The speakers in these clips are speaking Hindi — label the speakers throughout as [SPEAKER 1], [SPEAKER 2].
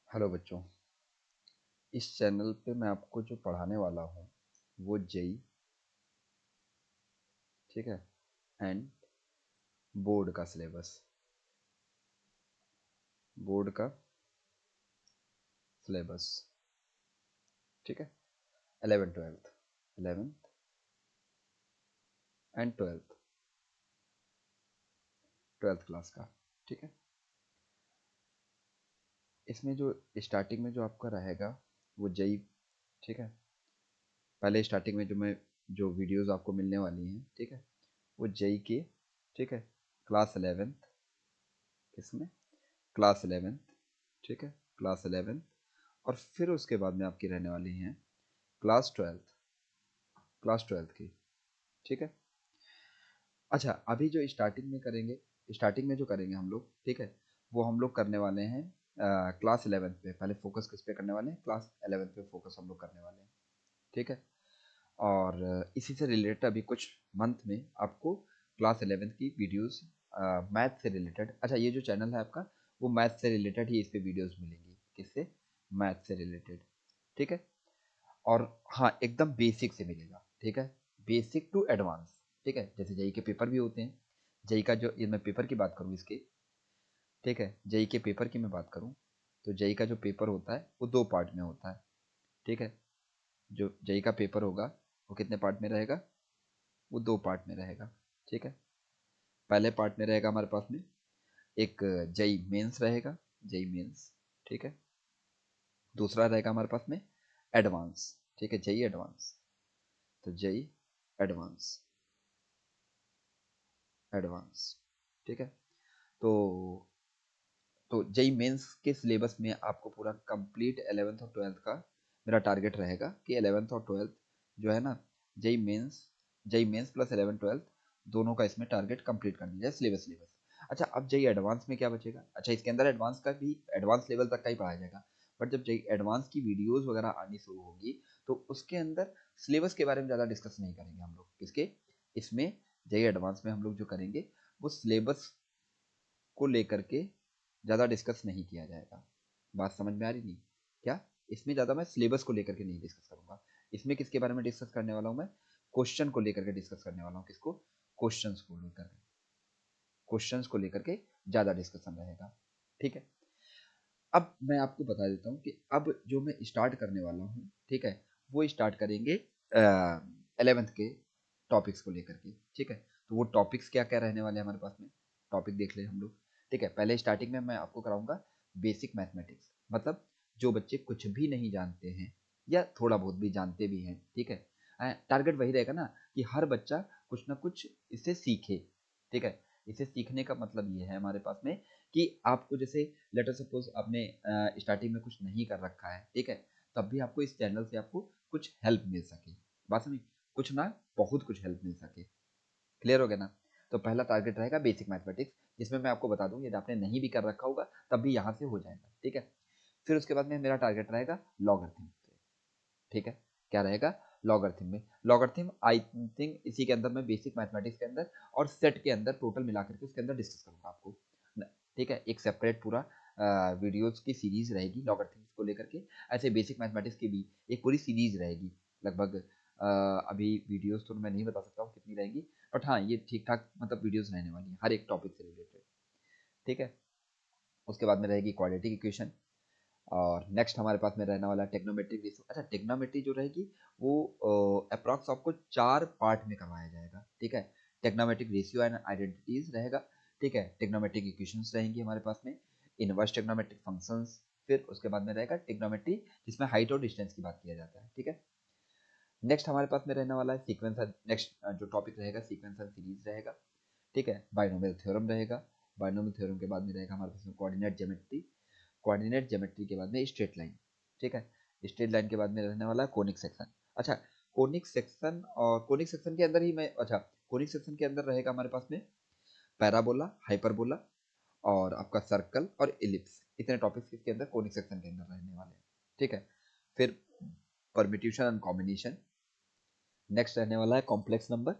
[SPEAKER 1] हेलो बच्चों। इस चैनल पे मैं आपको जो पढ़ाने वाला हूँ वो जेई, ठीक है, एंड बोर्ड का सिलेबस, बोर्ड का सिलेबस, ठीक है। 11th एंड ट्वेल्थ क्लास का, ठीक है। इसमें जो स्टार्टिंग में जो आपका रहेगा वो जेई, ठीक है। पहले स्टार्टिंग में जो वीडियोस आपको मिलने वाली हैं, ठीक है, वो जेई के, ठीक है, क्लास 11th, किसमें, क्लास 11th, ठीक है, क्लास 11th। और फिर उसके बाद में आपकी रहने वाली हैं क्लास 12th, क्लास 12th की, ठीक है। अच्छा, अभी जो स्टार्टिंग में करेंगे, स्टार्टिंग में जो करेंगे हम लोग, ठीक है, वो हम लोग करने वाले हैं क्लास 11th पे। पहले फोकस किस पे करने वाले हैं, क्लास 11th पे फोकस हम लोग करने वाले हैं, ठीक है। और इसी से रिलेटेड अभी कुछ मंथ में आपको क्लास 11th की वीडियोस मैथ से रिलेटेड, अच्छा ये जो चैनल है आपका वो मैथ से रिलेटेड ही इस पे वीडियोस मिलेंगी, किससे, मैथ से रिलेटेड, ठीक है। और हाँ, एकदम बेसिक से मिलेगा, ठीक है, बेसिक टू एडवांस, ठीक है। जैसे जेई के पेपर भी होते हैं, जेई का जो, ये मैं पेपर की बात करूँ इसके, ठीक है, जेई के पेपर की मैं बात करूँ तो जेई का जो पेपर होता है वो 2 पार्ट में होता है, ठीक है। जो जेई का पेपर होगा वो कितने पार्ट में रहेगा, वो 2 पार्ट में रहेगा, ठीक है। पहले पार्ट में रहेगा हमारे पास में एक जेई मेंस रहेगा, जेई मेंस, ठीक है। दूसरा रहेगा हमारे पास में एडवांस, ठीक है, जेई एडवांस। तो जेई एडवांस, एडवांस, ठीक है। तो जेई मेंस के सिलेबस में आपको पूरा कंप्लीट 11th और 12th का मेरा टारगेट रहेगा कि 11th और 12th जो है ना, जेई मेंस प्लस 11 12 दोनों का इसमें टारगेट कंप्लीट कर दिया जाए, सिलेबस सिलेबस। अच्छा, अब जेई एडवांस में क्या बचेगा, अच्छा इसके अंदर एडवांस का भी, एडवांस लेवल तक का ही पढ़ाया जाएगा। बट जब जेई एडवांस की वीडियोस वगैरह आनी शुरू होगी तो उसके अंदर सिलेबस के बारे में ज़्यादा डिस्कस नहीं करेंगे हम लोग, किसके, इसमें जेई एडवांस में हम लोग जो करेंगे वो सिलेबस को लेकर के ज़्यादा डिस्कस नहीं किया जाएगा। बात समझ में आ रही नहीं क्या, इसमें ज़्यादा मैं सिलेबस को लेकर के नहीं डिस्कस करूँगा। इसमें किसके बारे में डिस्कस करने वाला हूँ मैं, क्वेश्चन को लेकर के डिस्कस करने वाला हूँ, किसको, क्वेश्चंस को लेकर के, क्वेश्चंस को लेकर के ज़्यादा डिस्कशन रहेगा, ठीक है। अब मैं आपको बता देता हूँ कि अब जो मैं स्टार्ट करने वाला हूँ, ठीक है, वो स्टार्ट करेंगे 11th के टॉपिक्स को लेकर के, ठीक है। तो वो टॉपिक्स क्या क्या रहने वाले हैं हमारे पास में, टॉपिक देख ले हम लोग, ठीक है। पहले स्टार्टिंग में मैं आपको कराऊंगा बेसिक मैथमेटिक्स, मतलब जो बच्चे कुछ भी नहीं जानते हैं या थोड़ा बहुत भी जानते भी हैं, ठीक है। टारगेट वही रहेगा ना कि हर बच्चा कुछ ना कुछ इससे सीखे, ठीक है। इसे सीखने का मतलब ये है हमारे पास में कि आपको जैसे लेटर सपोज आपने स्टार्टिंग में कुछ नहीं कर रखा है, ठीक है, तब भी आपको इस चैनल से आपको कुछ हेल्प मिल सके, बात समझ, कुछ ना बहुत कुछ हेल्प मिल सके, क्लियर हो गया ना। तो पहला टारगेट रहेगा बेसिक मैथमेटिक्स, जिसमें मैं आपको बता दूं यदि आपने नहीं भी कर रखा होगा तब भी यहाँ से हो जाएगा, ठीक है। फिर उसके बाद में मेरा टारगेट रहेगा लॉगरिथम, ठीक है। क्या रहेगा, लॉगरिथम में, लॉगरिथम आई थिंक इसी के अंदर मैं बेसिक मैथमेटिक्स के अंदर और सेट के अंदर टोटल मिलाकर के उसके अंदर डिस्कस करूंगा आपको, ठीक है। एक सेपरेट पूरा वीडियोस की सीरीज रहेगी लॉगरिथम्स को लेकर के, ऐसे बेसिक मैथमेटिक्स की भी एक पूरी सीरीज रहेगी लगभग। अभी वीडियोस तो मैं नहीं बता सकता हूँ कितनी रहेगी, बट हाँ ये ठीक ठाक मतलब वीडियोस रहने वाली हैं हर एक टॉपिक से रिलेटेड, ठीक है। उसके बाद में रहेगी क्वाड्रेटिक इक्वेशन, और नेक्स्ट हमारे पास में रहने वाला टेक्नोमेट्रिक रेशियो। अच्छा, टेक्नोमेट्री जो रहेगी वो अप्रॉक्स आपको 4 पार्ट में करवाया जाएगा, ठीक है। टेक्नोमेट्रिक रेशियो एंड आइडेंटिटीज रहेगा, ठीक है। टेक्नोमेट्रिक इक्वेशंस रहेंगी हमारे पास में, इनवर्स टेक्नोमेट्रिक फंक्शंस, फिर उसके बाद में रहेगा टेक्नोमेट्री जिसमें हाइट और डिस्टेंस की बात किया जाता है, ठीक है। नेक्स्ट हमारे पास में रहने वाला है सीक्वेंस, नेक्स्ट जो टॉपिक रहेगा सीक्वेंस एंड सीरीज रहेगा, ठीक है। बाइनोमियल थ्योरम रहेगा, बाइनोमियल थ्योरम के बाद में रहेगा हमारे पास में कोऑर्डिनेट ज्योमेट्री, कोऑर्डिनेट ज्योमेट्री के बाद में स्ट्रेट लाइन, ठीक है। स्ट्रेट लाइन के बाद में रहने वाला है कोनिक सेक्शन। अच्छा, कोनिक सेक्शन, और कोनिक सेक्शन के अंदर ही मैं, अच्छा कोनिक सेक्शन के अंदर रहेगा हमारे पास में पैराबोला, हाइपरबोला और आपका सर्कल और इलिप्स, इतने टॉपिक्स इसके अंदर कोनिक सेक्शन के अंदर रहने वाले हैं, ठीक है। फिर परम्यूटेशन एंड कॉम्बिनेशन, नेक्स्ट रहने वाला है कॉम्प्लेक्स नंबर,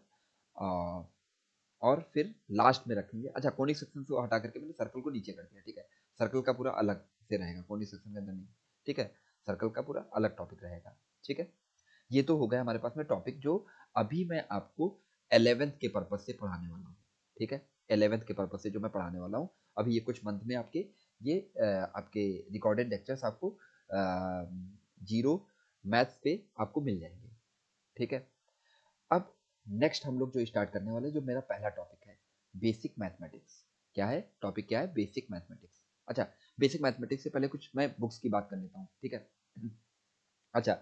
[SPEAKER 1] और फिर लास्ट में रखेंगे, अच्छा कोनिक सेक्शन को हटा करके मैंने सर्कल को नीचे कर दिया, ठीक है। सर्कल का पूरा अलग से रहेगा, कौन सेक्शन के अंदर नहीं, ठीक है। सर्कल का पूरा अलग टॉपिक रहेगा, ठीक है। ये तो हो गया हमारे पास में टॉपिक जो अभी मैं आपको 11th के पर्पज से पढ़ाने वाला हूँ, ठीक है। 11th के पर्पज से जो मैं पढ़ाने वाला हूँ अभी ये कुछ मंथ में आपके ये आपके रिकॉर्डेड लेक्चर्स आपको जीरो मैथ्स पे आपको मिल जाएंगे, ठीक है। अब नेक्स्ट हम लोग जो स्टार्ट करने वाले जो मेरा पहला टॉपिक है बेसिक मैथमेटिक्स। क्या है टॉपिक, क्या है बेसिक मैथमेटिक्स। अच्छा, बेसिक मैथमेटिक्स से पहले कुछ मैं बुक्स की बात कर लेता हूँ, ठीक है। अच्छा,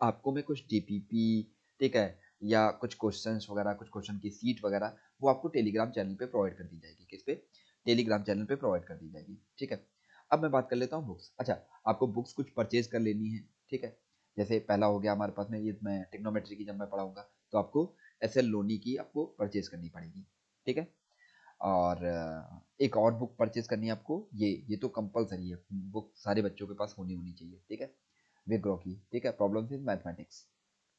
[SPEAKER 1] आपको मैं कुछ डीपीपी, ठीक है, या कुछ क्वेश्चंस वगैरह, कुछ क्वेश्चन की सीट वगैरह वो आपको टेलीग्राम चैनल पे प्रोवाइड कर दी जाएगी। किस पे? टेलीग्राम चैनल पे प्रोवाइड कर दी जाएगी, ठीक है। अब मैं बात कर लेता हूँ बुक्स। अच्छा, आपको बुक्स कुछ परचेज कर लेनी है, ठीक है। जैसे पहला हो गया हमारे पास में ये, मैं टिग्नोमेट्री की जब मैं पढ़ाऊंगा तो आपको एस एल लोनी की आपको परचेज करनी पड़ेगी, ठीक है। और एक और बुक परचेज करनी है आपको, ये तो कंपलसरी है, बुक सारे बच्चों के पास होनी होनी चाहिए, ठीक है। विग्रो की, ठीक है, प्रॉब्लम्स इन मैथमेटिक्स,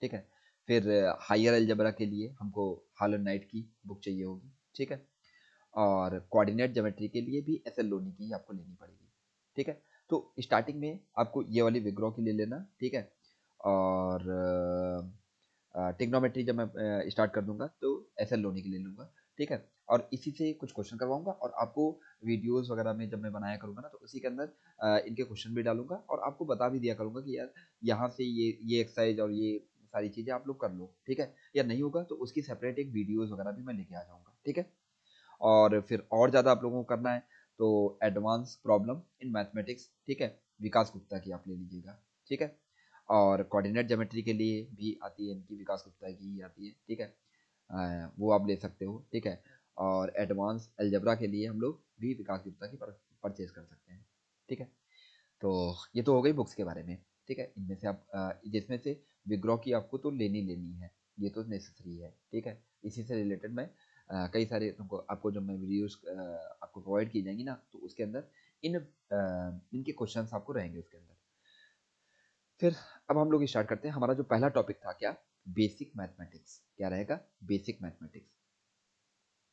[SPEAKER 1] ठीक है। फिर हायर अलजेब्रा के लिए हमको हॉल एंड नाइट की बुक चाहिए होगी, ठीक है। और कोऑर्डिनेट ज्योमेट्री के लिए भी एस एल लोनी की आपको लेनी पड़ेगी, ठीक है। तो स्टार्टिंग में आपको ये वाली विग्रो की ले लेना, ठीक है। और टिग्नोमेट्री जब मैं स्टार्ट कर दूंगा तो एस एल लोनी की ले लूंगा, ठीक है। और इसी से कुछ क्वेश्चन करवाऊंगा और आपको वीडियोस वगैरह में जब मैं बनाया करूंगा ना तो उसी के अंदर इनके क्वेश्चन भी डालूंगा और आपको बता भी दिया करूंगा कि यार यहाँ से ये एक्सरसाइज और ये सारी चीज़ें आप लोग कर लो, ठीक है। या नहीं होगा तो उसकी सेपरेट एक वीडियोस वगैरह भी मैं लेके आ जाऊँगा, ठीक है। और फिर और ज़्यादा आप लोगों को करना है तो एडवांस प्रॉब्लम इन मैथमेटिक्स, ठीक है, विकास गुप्ता की आप ले लीजिएगा, ठीक है। और कोऑर्डिनेट ज्योमेट्री के लिए भी आती है इनकी, विकास गुप्ता की ही आती है, ठीक है। वो आप ले सकते हो, ठीक है। और एडवांस अलजेब्रा के लिए हम लोग भी विकास गुप्ता की परचेज कर सकते हैं, ठीक है। तो ये तो हो गई बुक्स के बारे में, ठीक है। इनमें से आप जिसमें से विग्रो की आपको तो लेनी लेनी है, ये तो नेसेसरी है, ठीक है। इसी से रिलेटेड मैं कई सारे तुमको आपको जब मैं वीडियोस आपको प्रोवाइड की जाएंगी ना तो उसके अंदर इनके क्वेश्चंस आपको रहेंगे उसके अंदर। फिर अब हम लोग स्टार्ट करते हैं। हमारा जो पहला टॉपिक था क्या, बेसिक मैथमेटिक्स। क्या रहेगा? Basic mathematics.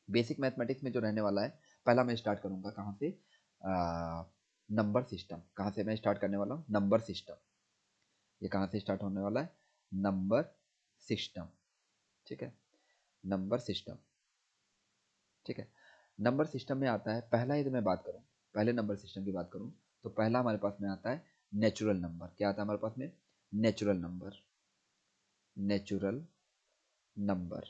[SPEAKER 1] बेसिक मैथमेटिक्स में जो रहने वाला है, पहला मैं स्टार्ट करूंगा कहाँ से, नंबर सिस्टम। कहाँ से मैं स्टार्ट करने वाला हूँ? Number system. ये कहाँ से स्टार्ट होने वाला है? नंबर सिस्टम, ठीक है। नंबर सिस्टम, ठीक है। नंबर सिस्टम में आता है पहला, यदि मैं बात करूँ, पहले नंबर सिस्टम की बात करूँ तो पहला हमारे पास में आता है नेचुरल नंबर। क्या आता है हमारे पास में? Natural number. नेचुरल नंबर,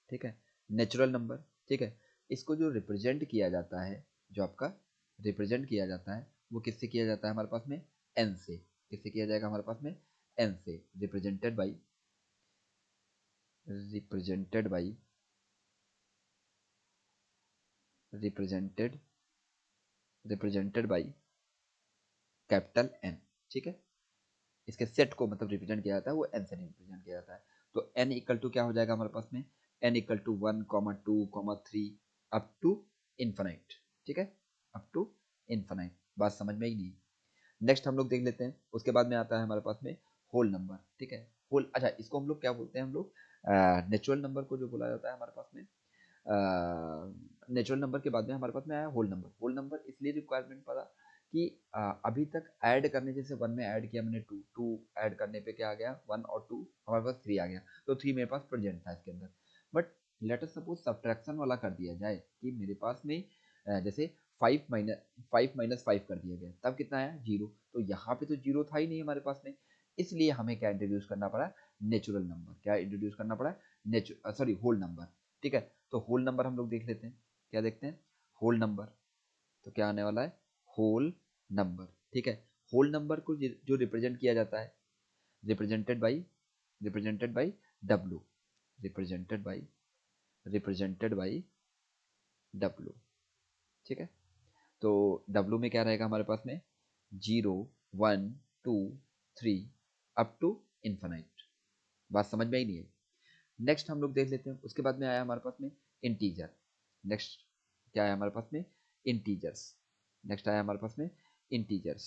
[SPEAKER 1] ठीक है। नेचुरल नंबर, ठीक है। इसको जो रिप्रेजेंट किया जाता है, जो आपका रिप्रेजेंट किया जाता है वो किससे किया जाता है हमारे पास में? एन से। किससे किया जाएगा हमारे पास में? एन से। Represented by, represented by, represented, represented by capital N, ठीक है। इसके सेट को मतलब रिप्रेजेंट किया जाता है वो एन से रिप्रेजेंट किया जाता है। तो एन इक्वल टू क्या हो जाएगा हमारे पास में? N equal to 1, 2, 3 up to infinite, ठीक है। Up to infinite. बात समझ में ही नहीं? नेक्स्ट हम लोग देख लेते हैं। उसके बाद में आता है हमारे पास में होल नंबर, ठीक है। होल, अच्छा, इसको हम लोग क्या बोलते हैं? हम लोग नेचुरल नंबर को जो बोला जाता है हमारे पास में, नेचुरल नंबर के बाद में हमारे पास में आया होल नंबर। होल नंबर इसलिए रिक्वायरमेंट पड़ा कि अभी तक ऐड करने, जैसे वन में ऐड किया मैंने, टू टू ऐड करने पे क्या आ गया? वन और टू हमारे पास थ्री आ गया, तो थ्री मेरे पास प्रेजेंट था इसके अंदर। But let us suppose subtraction वाला कर दिया जाए कि मेरे पास में जैसे फाइव माइनस फाइव कर दिया गया, तब कितना आया? जीरो। तो यहाँ पे तो जीरो था ही नहीं हमारे पास में, इसलिए हमें क्या इंट्रोड्यूस करना पड़ा? Natural number. क्या इंट्रोड्यूस करना पड़ा? सॉरी, होल नंबर, ठीक है। तो होल नंबर हम लोग देख लेते हैं। क्या देखते हैं? Whole number. तो क्या आने वाला है? होल नंबर, ठीक है। होल नंबर को जो रिप्रेजेंट किया जाता है, represented by, represented by W, represented by, represented by W, ठीक है। तो डब्लू में क्या रहेगा हमारे पास में? Zero, 1, 2, 3 up to infinite. बात समझ में ही नहीं है? नेक्स्ट हम लोग देख लेते हैं। उसके बाद में आया हमारे पास में इंटीजर। नेक्स्ट क्या आया हमारे पास में? इंटीजर्स। नेक्स्ट आया हमारे पास में इंटीजर्स,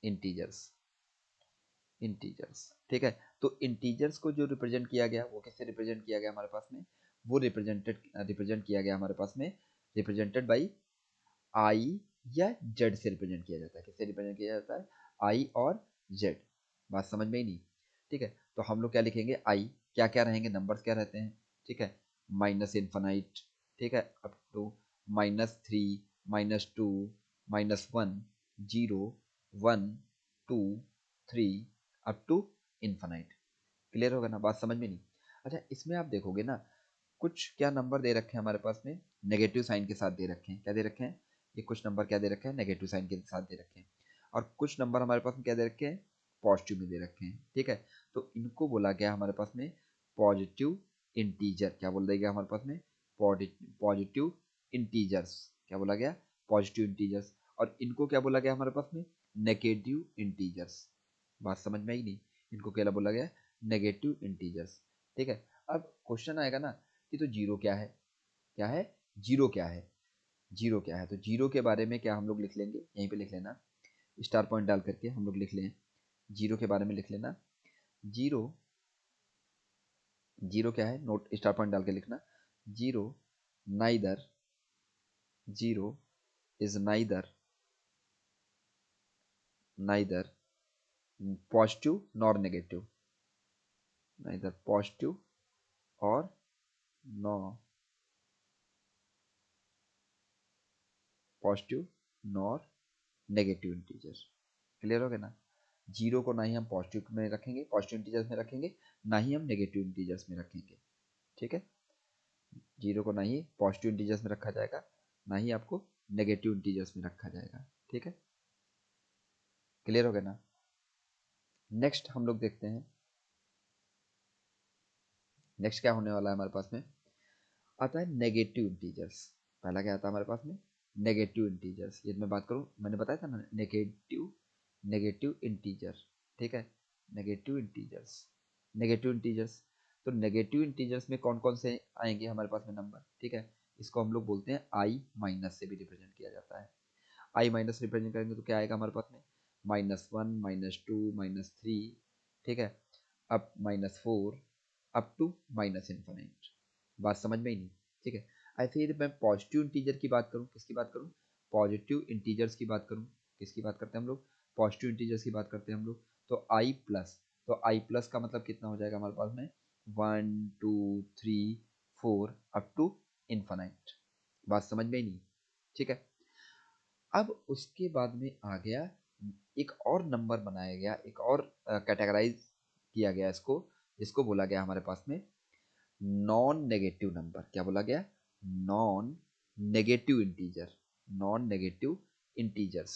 [SPEAKER 1] इंटीजर्स, इंटीजर्स, ठीक है। तो इंटीजर्स को जो रिप्रेजेंट किया गया वो किससे रिप्रेजेंट किया गया हमारे पास में? वो रिप्रेजेंट किया गया हमारे पास में, रिप्रेजेंटेड बाई आई या जेड से रिप्रेजेंट किया जाता है। किससे रिप्रेजेंट किया जाता है? आई और जेड। बात समझ में ही नहीं? ठीक है, तो हम लोग क्या लिखेंगे? आई, क्या क्या रहेंगे, नंबर्स क्या रहते हैं? ठीक है, माइनस इन्फानाइट, ठीक है, up to -3, -2, -1, 0, 1, 2, 3, up to infinite. Clear होगा ना? बात समझ में नहीं? अच्छा, इसमें आप देखोगे ना, कुछ क्या नंबर दे रखे हैं हमारे पास में, नेगेटिव साइन के साथ दे रखे हैं। क्या दे रखे हैं? ये कुछ नंबर क्या दे रखे हैं? नेगेटिव साइन के साथ दे रखे हैं। और कुछ नंबर हमारे पास में क्या दे रखे हैं? पॉजिटिव में दे रखे हैं। ठीक है, तो इनको बोला गया हमारे पास में पॉजिटिव इंटीजर। क्या बोल दिया गया हमारे पास में? Positive integers. क्या बोला गया? Positive integers. और इनको क्या बोला गया हमारे पास में? Negative integers. बात समझ में आई नहीं? इनको क्या बोला गया? Negative integers. ठीक है, अब क्वेश्चन आएगा ना कि तो जीरो क्या है? क्या है? जीरो क्या है? जीरो क्या है? तो जीरो के बारे में क्या हम लोग लिख लेंगे, यहीं पे लिख लेना, स्टार पॉइंट डाल करके हम लोग लिख लें। जीरो के बारे में लिख लेना। जीरो, जीरो क्या है? नोट स्टार पॉइंट डाल के लिखना। Zero neither, zero is neither positive nor negative, neither positive और nor positive nor negative integer. Clear हो गया ना? जीरो को ना ही हम पॉजिटिव में रखेंगे, पॉजिटिव इंटीजर्स में रखेंगे, ना ही हम नेगेटिव इंटीजर्स में रखेंगे। ठीक है, जीरो को ना ही पॉजिटिव इंटीजर्स में रखा जाएगा, ना ही आपको नेगेटिव इंटीजर्स में रखा जाएगा। ठीक है, क्लियर हो गया ना? नेक्स्ट हम लोग देखते हैं, नेक्स्ट क्या होने वाला है हमारे पास में, आता है नेगेटिव इंटीजर्स। पहला क्या आता है हमारे पास में? Negative integers. ये मैं बात करूँ, मैंने बताया था ना, नेगेटिव, नेगेटिव इंटीजर। ठीक है, नेगेटिव इंटीजर्स, नेगेटिव इंटीजर्स। तो नेगेटिव इंटीजर्स में कौन कौन से आएंगे हमारे पास में नंबर? ठीक है, इसको हम लोग बोलते हैं आई माइनस से भी रिप्रेजेंट किया जाता है। आई माइनस रिप्रेजेंट करेंगे तो क्या आएगा हमारे पास में? -1, -2, -3, ठीक है, up -4, up to minus infinite. बात समझ में ही नहीं? ठीक है, ऐसे ही मैं पॉजिटिव इंटीजर की बात करूँ, किसकी बात करूँ? पॉजिटिव इंटीजर्स की बात करूँ, किसकी बात करते हैं हम लोग? पॉजिटिव इंटीजर्स की बात करते हैं हम लोग। तो आई प्लस, तो आई प्लस का मतलब कितना हो जाएगा हमारे पास में? 1, 2, 3, 4 अप टू इन्फिनिट। बात समझ में ही नहीं? ठीक है, अब उसके बाद में आ गया, एक और नंबर बनाया गया, एक और कैटेगराइज किया गया इसको, जिसको बोला गया हमारे पास में नॉन नेगेटिव नंबर। क्या बोला गया? Non negative integer, non negative integers.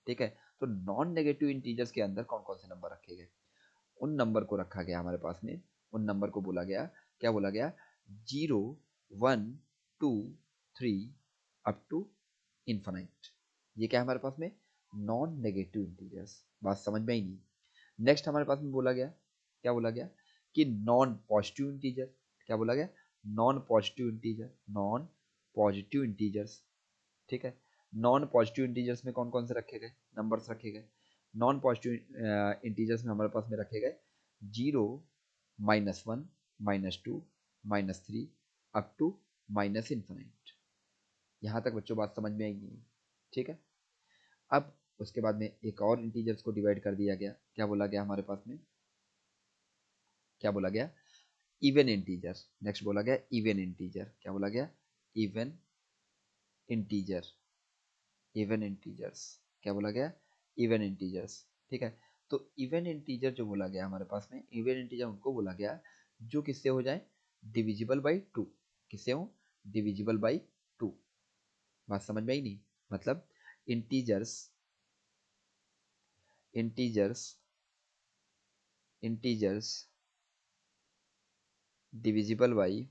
[SPEAKER 1] ठीक है, तो नॉन नेगेटिव इंटीजर्स के अंदर कौन कौन से नंबर रखे गए? उन नंबर को रखा गया हमारे पास में, उन नंबर को बोला गया, क्या बोला गया? 0, 1, 2, 3 अप टू इन्फिनिट। ये क्या है हमारे पास में? Non negative integers. बात समझ में ही नहीं? नेक्स्ट हमारे पास में बोला गया, क्या बोला गया? कि नॉन पॉजिटिव इंटीजर। क्या बोला गया? Non positive integer, non positive integers. ठीक है, नॉन पॉजिटिव इंटीजर्स में कौन कौन से रखे गए नंबर्स रखे गए? नॉन पॉजिटिव इंटीजर्स में हमारे पास में रखे गए 0, -1, -2, -3 अप टू माइनस इन्फिनिट। यहाँ तक बच्चों बात समझ में आई नहीं? ठीक है, अब उसके बाद में एक और इंटीजर्स को डिवाइड कर दिया गया। क्या बोला गया हमारे पास में? क्या बोला गया? Even integer. नेक्स्ट बोला गया इवन इंटीजर। क्या बोला गया? Even integer, even integers. क्या बोला गया? Even integers. ठीक है, तो इवन इंटीजर जो बोला गया हमारे पास में, इवन इंटीजर उनको बोला गया जो किससे हो जाए? Divisible by 2। किससे हो? Divisible by 2। बात समझ में आई नहीं? मतलब integers, integers, integers divisible by,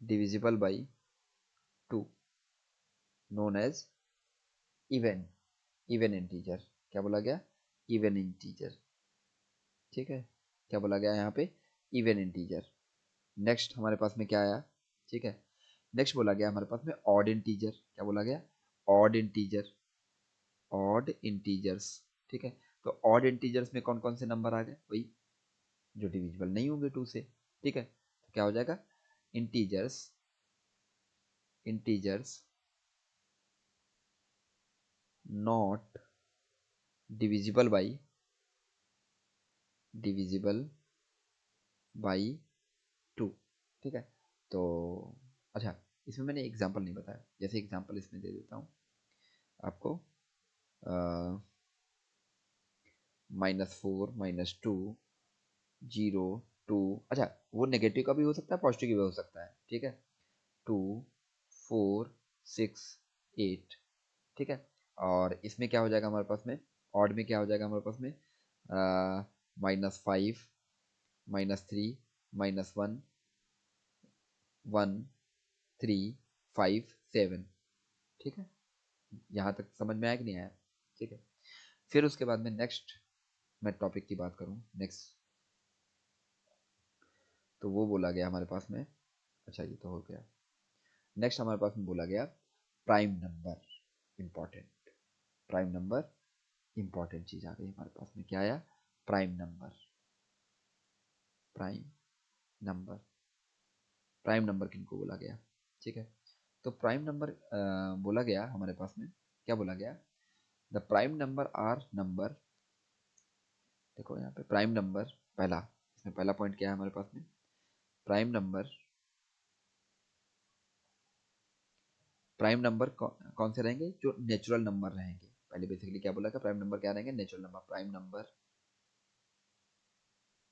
[SPEAKER 1] divisible by 2 known as even, even integer. क्या बोला गया? Even integer. ठीक है, क्या बोला गया यहाँ पे? Even integer. नेक्स्ट हमारे पास में क्या आया? ठीक है, नेक्स्ट बोला गया हमारे पास में ऑड इंटीजर। क्या बोला गया? Odd integer, odd integers. ठीक है, तो ऑड इंटीजर्स में कौन कौन से नंबर आ गए? वही जो डिविजिबल नहीं होंगे 2 से। ठीक है, तो क्या हो जाएगा? Integers, integers not divisible by 2। ठीक है, तो अच्छा, इसमें मैंने एग्जांपल नहीं बताया, जैसे एग्जांपल इसमें दे देता हूँ आपको। -4 -2 0 2। अच्छा, वो नेगेटिव का भी हो सकता है, पॉजिटिव का भी हो सकता है। ठीक है, 2 4 6 8। ठीक है, और इसमें क्या हो जाएगा हमारे पास में, ऑड में क्या हो जाएगा हमारे पास में, -5 -3 -1 1 3 5 7। ठीक है, यहाँ तक समझ में आया कि नहीं आया? ठीक है, फिर उसके बाद में नेक्स्ट मैं टॉपिक की बात करूँ, नेक्स्ट तो वो बोला गया हमारे पास में। अच्छा, ये तो हो गया। नेक्स्ट हमारे पास में बोला गया prime number, important. Prime number important चीज आ गई हमारे पास में, क्या आया? Prime number. Prime number, prime number किनको बोला गया? ठीक है, तो प्राइम नंबर बोला गया हमारे पास में, क्या बोला गया? The prime number are number, देखो यहाँ पे प्राइम नंबर, पहला, इसमें पहला पॉइंट क्या है हमारे पास में? प्राइम नंबर, प्राइम नंबर कौन से रहेंगे? जो नेचुरल नंबर रहेंगे। पहले बेसिकली क्या बोला था? प्राइम नंबर क्या रहेंगे? Natural number.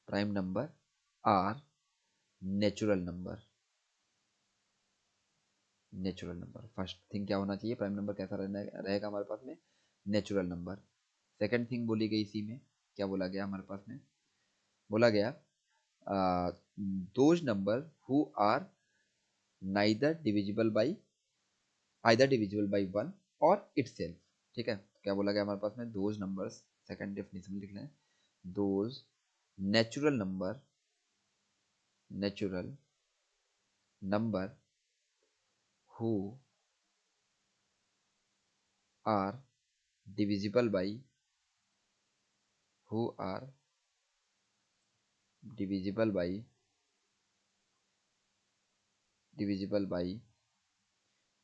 [SPEAKER 1] Prime number are natural number. Natural number, first thing क्या होना चाहिए? प्राइम नंबर कैसा रहेगा हमारे पास में? Natural number. सेकंड थिंग बोली गई इसी में, क्या बोला गया हमारे पास में? बोला गया those number who are neither divisible by, either divisible by 1 और इटसेल्फ। ठीक है, क्या बोला गया हमारे पास में? दोज नंबर्स, सेकंड डेफिनेशन लिख लें, those natural number who are divisible by, who are divisible by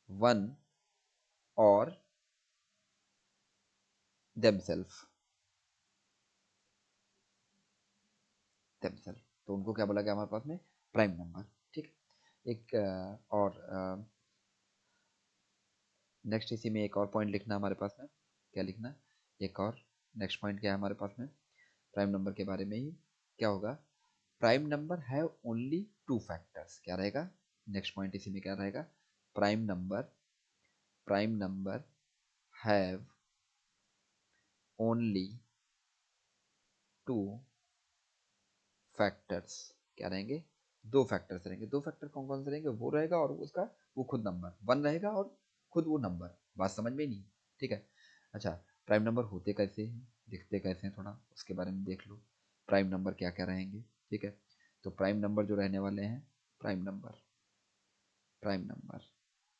[SPEAKER 1] 1 और themselves। तो उनको क्या बोला गया हमारे पास में? Prime number. ठीक है, एक और नेक्स्ट इसी में एक और पॉइंट लिखना हमारे पास में, क्या लिखना? एक और नेक्स्ट पॉइंट क्या है हमारे पास में प्राइम नंबर के बारे में ही? क्या होगा? Prime number have only 2 factors. क्या रहेगा नेक्स्ट पॉइंट इसी में? क्या रहेगा? Prime number have only 2 factors. क्या रहेंगे? 2 फैक्टर्स रहेंगे। 2 फैक्टर कौन कौन से रहेंगे? वो रहेगा और उसका वो खुद नंबर 1 रहेगा और खुद वो नंबर। बात समझ में नहीं? ठीक है, अच्छा, प्राइम नंबर होते कैसे हैं, दिखते कैसे हैं, थोड़ा उसके बारे में देख लो। प्राइम नंबर क्या क्या रहेंगे? ठीक है, तो प्राइम नंबर जो रहने वाले हैं, प्राइम नंबर,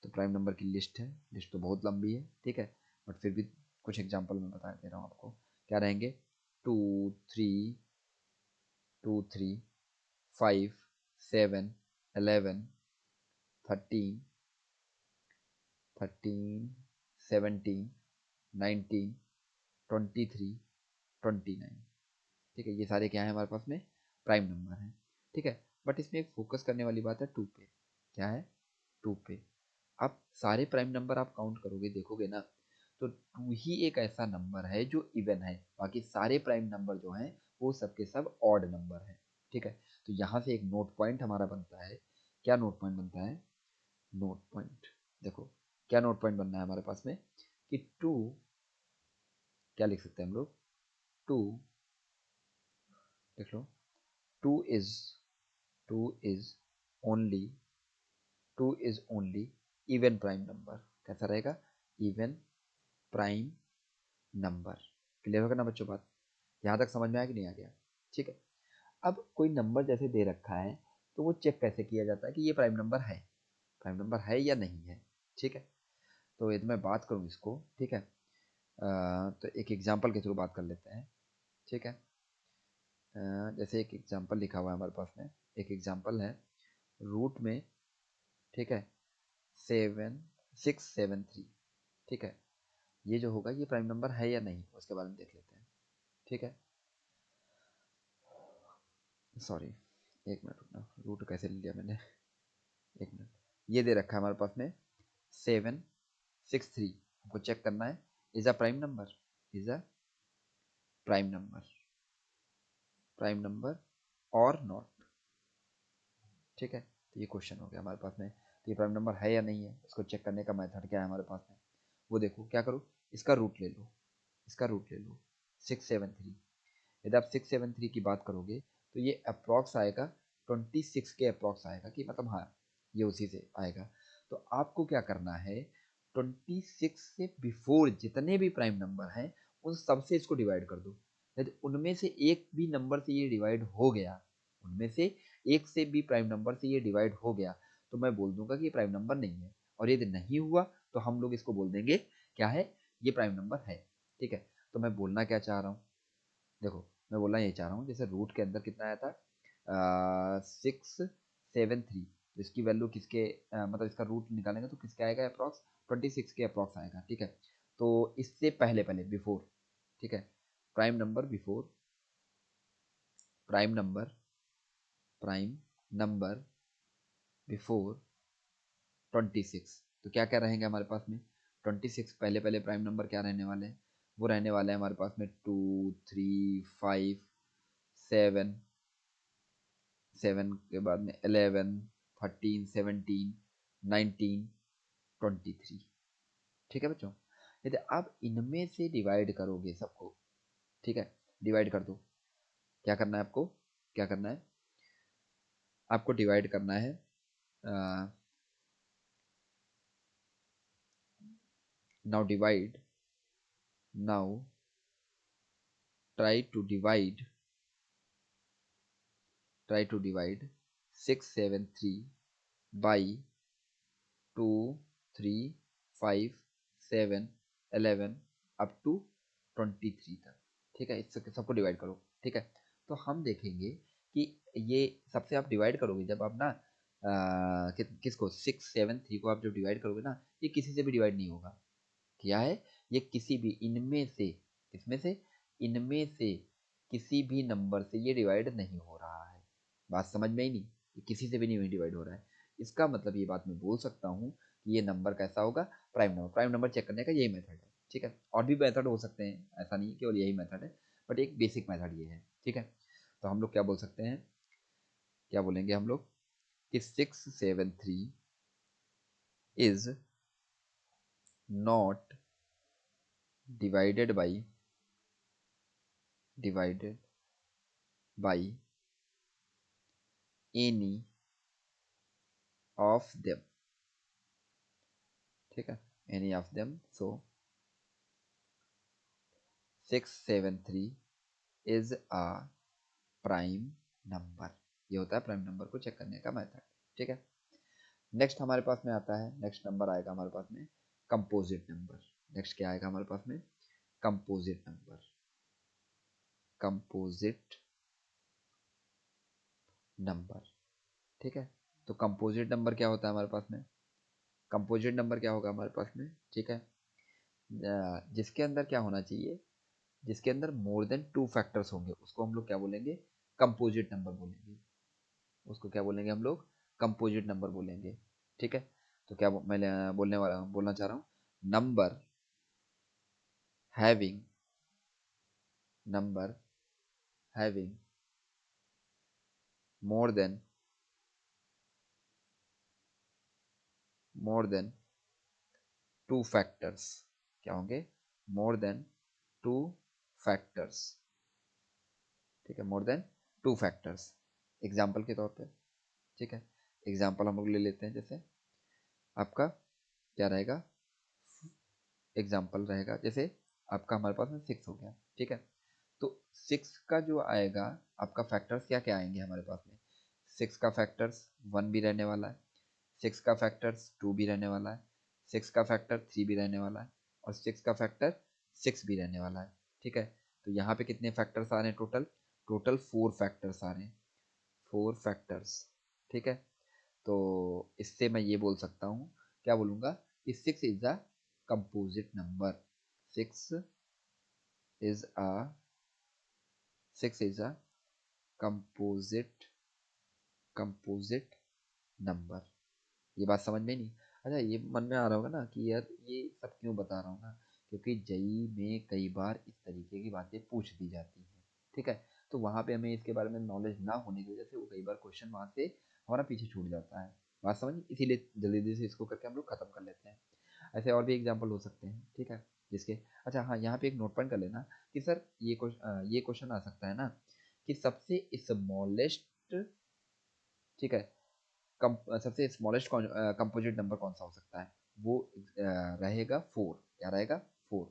[SPEAKER 1] तो प्राइम नंबर की लिस्ट है, लिस्ट तो बहुत लंबी है। ठीक है, बट फिर भी कुछ एग्जांपल मैं बता दे रहा हूँ आपको। क्या रहेंगे? 2 3 5 7 11 13 17 19 23 29। ठीक है, ये सारे क्या है हमारे पास में? प्राइम नंबर हैं। ठीक है, बट इसमें एक फोकस करने वाली बात है 2 पे। क्या है? 2 पे। आप सारे प्राइम नंबर आप काउंट करोगे, देखोगे ना, तो 2 ही एक ऐसा नंबर है जो इवन है। बाकी सारे प्राइम नंबर जो हैं वो सबके सब ऑड नंबर हैं। ठीक है, तो यहाँ से एक नोट पॉइंट हमारा बनता है। क्या नोट पॉइंट बनता है? नोट पॉइंट, देखो क्या नोट पॉइंट बनना है हमारे पास में कि 2, क्या लिख सकते हैं हम लोग? 2, देख लो, 2 is 2 is only 2 is only even prime number. कैसा रहेगा? Even prime number. क्लियर होगा ना बच्चों बात? यहाँ तक समझ में आया कि नहीं आ गया? ठीक है, अब कोई नंबर जैसे दे रखा है तो वो चेक कैसे किया जाता है कि ये प्राइम नंबर है या नहीं है? ठीक है, तो यदि मैं बात करूँ इसको, ठीक है, तो एक एग्जांपल के थ्रू बात कर लेते हैं। ठीक है, जैसे एक एग्जांपल लिखा हुआ है हमारे पास में, एक एग्जांपल है रूट में, ठीक है, 673। ठीक है, ये जो होगा ये प्राइम नंबर है या नहीं उसके बारे में देख लेते हैं। ठीक है, सॉरी, एक मिनट रुकना, रूट कैसे ले लिया मैंने, एक मिनट। ये दे रखा है हमारे पास में 763, हमको चेक करना है is a prime number, is a prime number, prime number और नॉट। ठीक है, तो ये क्वेश्चन हो गया हमारे पास में, तो ये प्राइम नंबर है या नहीं है उसको चेक करने का मेथड क्या है हमारे पास में, वो देखो क्या करो, इसका रूट ले लो, इसका रूट ले लो 673। यदि आप 673 की बात करोगे तो ये अप्रॉक्स आएगा 26 के अप्रॉक्स आएगा, कि मतलब हाँ ये उसी से आएगा। तो आपको क्या करना है, 26 से बिफोर जितने भी प्राइम नंबर हैं उन सबसे इसको डिवाइड कर दो। यदि उनमें से एक भी नंबर से ये डिवाइड हो गया, उनमें से एक से भी प्राइम नंबर से ये डिवाइड हो गया, तो मैं बोल दूंगा कि ये प्राइम नंबर नहीं है। और यदि नहीं हुआ तो हम लोग इसको बोल देंगे क्या है, ये प्राइम नंबर है। ठीक है, तो मैं बोलना क्या चाह रहा हूँ, देखो मैं बोलना ये चाह रहा हूँ, जैसे रूट के अंदर कितना आया था 673, तो इसकी वैल्यू किसके मतलब इसका रूट निकालेंगे तो किसके आएगा अप्रॉक्स, 26 के अप्रॉक्स आएगा। ठीक है, तो इससे पहले पहले बिफोर, ठीक है, prime number before, prime number, prime number before 26, तो क्या क्या रहेंगे हमारे पास में, 26 पहले पहले प्राइम नंबर क्या रहने वाले हैं, वो रहने वाले हैं हमारे पास में 2 3 5 7, 7 के बाद में 11 13 17 19 23। ठीक है बच्चों, यदि आप इनमें से डिवाइड करोगे सबको, ठीक है, डिवाइड कर दो, क्या करना है आपको, क्या करना है आपको, डिवाइड करना है now divide, now try to divide, try to divide 673 by 2 3 5 7 11 up to 23 तक। ठीक है, इस सबको डिवाइड करो। ठीक है, तो हम देखेंगे कि ये सबसे आप डिवाइड करोगे जब आप ना किसको 673 को आप जब डिवाइड करोगे ना, ये किसी से भी डिवाइड नहीं होगा। क्या है, ये किसी भी इनमें से, किसमें से, इनमें से किसी भी नंबर से ये डिवाइड नहीं हो रहा है। बात समझ में ही नहीं, ये किसी से भी नहीं डिवाइड हो रहा है। इसका मतलब ये बात मैं बोल सकता हूँ कि ये नंबर कैसा होगा, prime number. Prime number check करने का यही मेथड है। ठीक है, और भी मेथड हो सकते हैं, ऐसा नहीं केवल यही मेथड है, बट एक बेसिक मेथड ये है। ठीक है, तो हम लोग क्या बोल सकते हैं, क्या बोलेंगे हम लोग कि 673 is not divided by, divided by any of them. ठीक है, any of them, so 673 is a prime number. ये होता है प्राइम नंबर को चेक करने का मेथड। ठीक है, नेक्स्ट हमारे पास में आता है, नेक्स्ट नंबर आएगा हमारे पास में कंपोजिट नंबर। नेक्स्ट क्या आएगा हमारे पास में, कंपोजिट नंबर, कंपोजिट नंबर। ठीक है, तो कंपोजिट नंबर क्या होता है हमारे पास में, कंपोजिट नंबर क्या होगा हमारे पास में, ठीक है, जिसके अंदर क्या होना चाहिए, जिसके अंदर मोर देन 2 फैक्टर्स होंगे उसको हम लोग क्या बोलेंगे, कंपोजिट नंबर बोलेंगे। उसको क्या बोलेंगे हम लोग, कंपोजिट नंबर बोलेंगे। ठीक है, तो क्या मैं बोलना चाह रहा हूँ, number having, number having more than, more than 2 factors, क्या होंगे, मोर देन 2 फैक्टर्स। ठीक है, मोर देन 2 फैक्टर्स, एग्जाम्पल के तौर पे। ठीक है, एग्जाम्पल हम लोग ले लेते हैं, जैसे आपका क्या रहेगा, एग्जाम्पल रहेगा जैसे आपका हमारे पास में 6 हो गया। ठीक है, तो 6 का जो आएगा आपका फैक्टर्स क्या क्या आएंगे हमारे पास में, 6 का फैक्टर्स 1 भी रहने वाला है, 6 का फैक्टर्स 2 भी रहने वाला है, 6 का फैक्टर 3 भी रहने वाला है, और 6 का फैक्टर 6 भी रहने वाला है। ठीक है, तो यहाँ पे कितने फैक्टर्स आ रहे हैं टोटल, टोटल 4 फैक्टर्स आ रहे हैं, 4 फैक्टर्स। ठीक है, तो इससे मैं ये बोल सकता हूँ क्या बोलूँगा कि 6 is a composite number. 6 is a 6 is a composite composite number. ये बात समझ में नहीं? अच्छा, ये मन में आ रहा होगा ना कि यार ये सब क्यों बता रहा हूँ ना, क्योंकि जेई में कई बार इस तरीके की बातें पूछ दी जाती हैं, ठीक है। तो वहाँ पे हमें इसके बारे में नॉलेज ना होने की वजह से वो कई बार क्वेश्चन वहाँ से हमारा पीछे छूट जाता है। बात समझ, इसीलिए जल्दी जल्दी से इसको करके हम लोग खत्म कर लेते हैं। ऐसे और भी एग्जाम्पल हो सकते हैं, ठीक है, जिसके अच्छा हाँ, यहाँ पे एक नोट पॉइंट कर लेना कि सर ये क्वेश्चन आ सकता है ना कि सबसे स्मॉलेस्ट, ठीक है, सबसे स्मॉलेस्ट कंपोजिट नंबर कौन सा हो सकता है? वो रहेगा 4। क्या रहेगा? 4।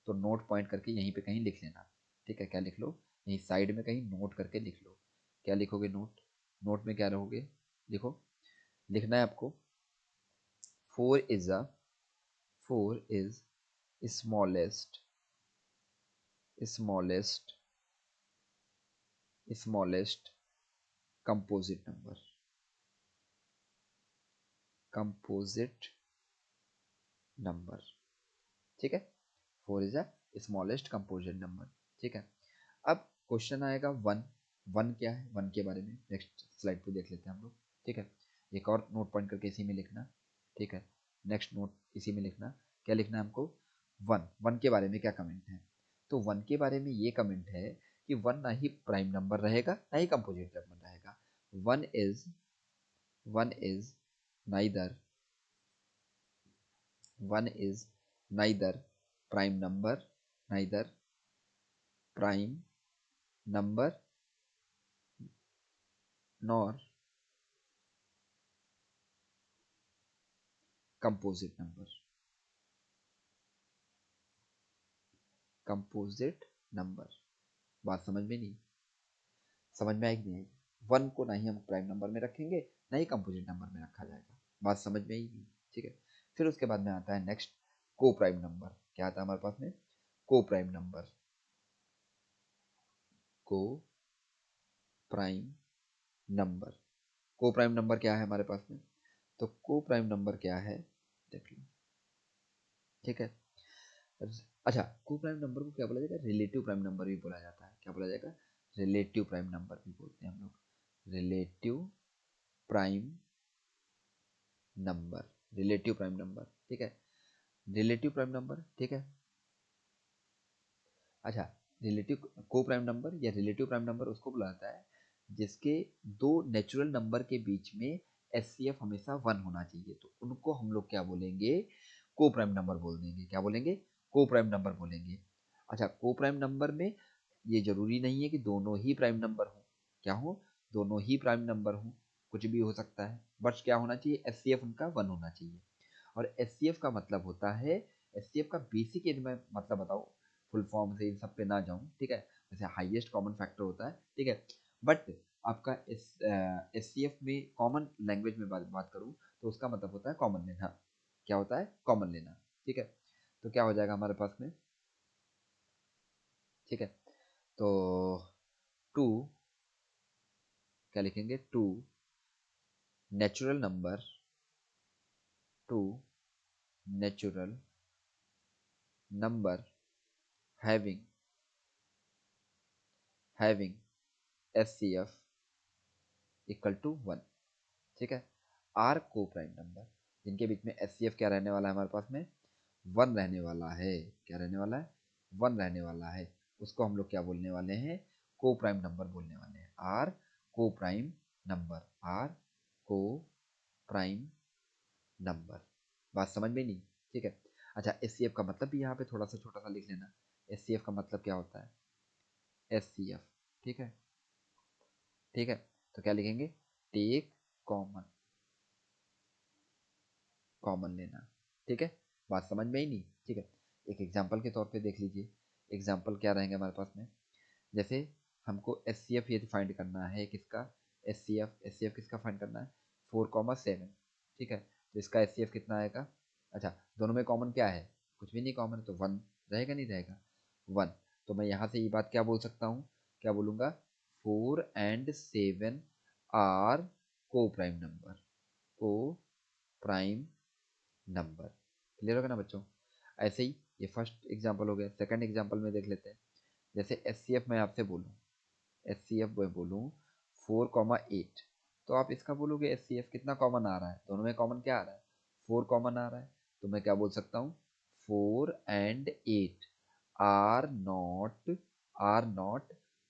[SPEAKER 1] तो नोट पॉइंट करके यहीं पे कहीं लिख लेना, ठीक है। क्या लिख लो? यहीं साइड में कहीं नोट करके लिख लो। क्या लिखोगे? नोट। नोट में क्या रहोगे? लिखो, लिखना है आपको 4 is a 4 is smallest smallest smallest composite number. Composite number, ठीक है। 4 is a smallest composite number, ठीक है। अब क्वेश्चन आएगा वन। वन क्या है? वन के बारे में नेक्स्ट स्लाइड पे देख लेते हैं हम लोग, ठीक है। एक और नोट पॉइंट करके इसी में लिखना, ठीक है। नेक्स्ट नोट इसी में लिखना। क्या लिखना है हमको? वन। वन के बारे में क्या कमेंट है? तो वन के बारे में ये कमेंट है कि वन ना ही प्राइम नंबर रहेगा ना ही कंपोजिट नंबर रहेगा। One is one is neither one is neither prime number neither prime number nor composite number. Composite number. बात समझ में नहीं? समझ में आएगी नहीं? वन को ना ही हम प्राइम नंबर में रखेंगे ना ही कंपोजिट नंबर में रखा जाएगा। बात समझ में आएगी? ठीक है। फिर उसके बाद में आता है नेक्स्ट को प्राइम नंबर। क्या आता है हमारे पास में? को प्राइम नंबर। को प्राइम नंबर। को प्राइम नंबर क्या है हमारे पास में? तो को प्राइम नंबर क्या है, देख लो, ठीक है। अच्छा, को प्राइम नंबर को क्या बोला जाएगा? रिलेटिव प्राइम नंबर भी बोला जाता है। क्या बोला जाएगा? रिलेटिव प्राइम नंबर भी बोलते हैं हम लोग। Relative prime number. Relative prime number, ठीक है। रिलेटिव प्राइम नंबर, ठीक है। अच्छा, रिलेटिव को प्राइम नंबर या रिलेटिव प्राइम नंबर उसको बोला जाता है जिसके दो नेचुरल नंबर के बीच में एचसीएफ हमेशा 1 होना चाहिए। तो उनको हम लोग क्या बोलेंगे? को प्राइम नंबर बोल देंगे। क्या बोलेंगे? को प्राइम नंबर बोलेंगे। अच्छा, को प्राइम नंबर में ये जरूरी नहीं है कि दोनों ही प्राइम नंबर हो। क्या हो? दोनों ही प्राइम नंबर हो, कुछ भी हो सकता है। बस क्या होना चाहिए? एचसीएफ उनका 1 होना चाहिए। और एचसीएफ का मतलब होता है, एचसीएफ का बेसिक यदि मैं मतलब बताऊँ, फुल फॉर्म से इन सब पे ना जाऊँ, ठीक है। जैसे हाईएस्ट कॉमन फैक्टर होता है, ठीक है। बट आपका एस सी एफ में कॉमन लैंग्वेज में बात करूँ तो उसका मतलब होता है कॉमन लेना। क्या होता है? कॉमन लेना, ठीक है। तो क्या हो जाएगा हमारे पास में, ठीक है। तो टू, क्या लिखेंगे? Two natural number, two natural number having having H C F equal to 1, ठीक है। आर को प्राइम नंबर जिनके बीच में एस सी एफ क्या रहने वाला है हमारे पास में? 1 रहने वाला है। क्या रहने वाला है? 1 रहने वाला है। उसको हम लोग क्या बोलने वाले हैं? को प्राइम नंबर बोलने वाले हैं। Are coprime number. Are coprime number. बात समझ में नहीं? ठीक है। अच्छा, एस सी एफ का मतलब भी यहाँ पे थोड़ा सा छोटा सा लिख लेना। एस सी एफ का मतलब क्या होता है? एस सी एफ, ठीक है, ठीक है। तो क्या लिखेंगे? टेक कॉमन, कॉमन लेना, ठीक है। बात समझ में ही नहीं? ठीक है। एक एग्जाम्पल के तौर पे देख लीजिए। एग्जाम्पल क्या रहेंगे हमारे पास में? जैसे हमको एस सी एफ ये फाइंड करना है किसका? एस सी एफ किसका फाइंड करना है? 4,7, ठीक है। तो इसका एस सी एफ कितना आएगा? अच्छा, दोनों में कॉमन क्या है? कुछ भी नहीं कॉमन, तो 1 रहेगा, नहीं रहेगा? 1। तो मैं यहाँ से ये बात क्या बोल सकता हूँ? क्या बोलूँगा? 4 और 7 आर को प्राइम नंबर। को प्राइम नंबर। क्लियर होगा ना बच्चों? ऐसे ही ये फर्स्ट एग्जांपल हो गया। सेकंड एग्जांपल में देख लेते हैं। जैसे एच सी एफ मैं आपसे बोलूँ, एच सी एफ मैं बोलूँ 4,8, तो आप इसका बोलोगे एच सी एफ कितना कॉमन आ रहा है, दोनों में कॉमन क्या आ रहा है, 4 कॉमन आ रहा है। तो मैं क्या बोल सकता हूँ, 4 and 8 आर नॉट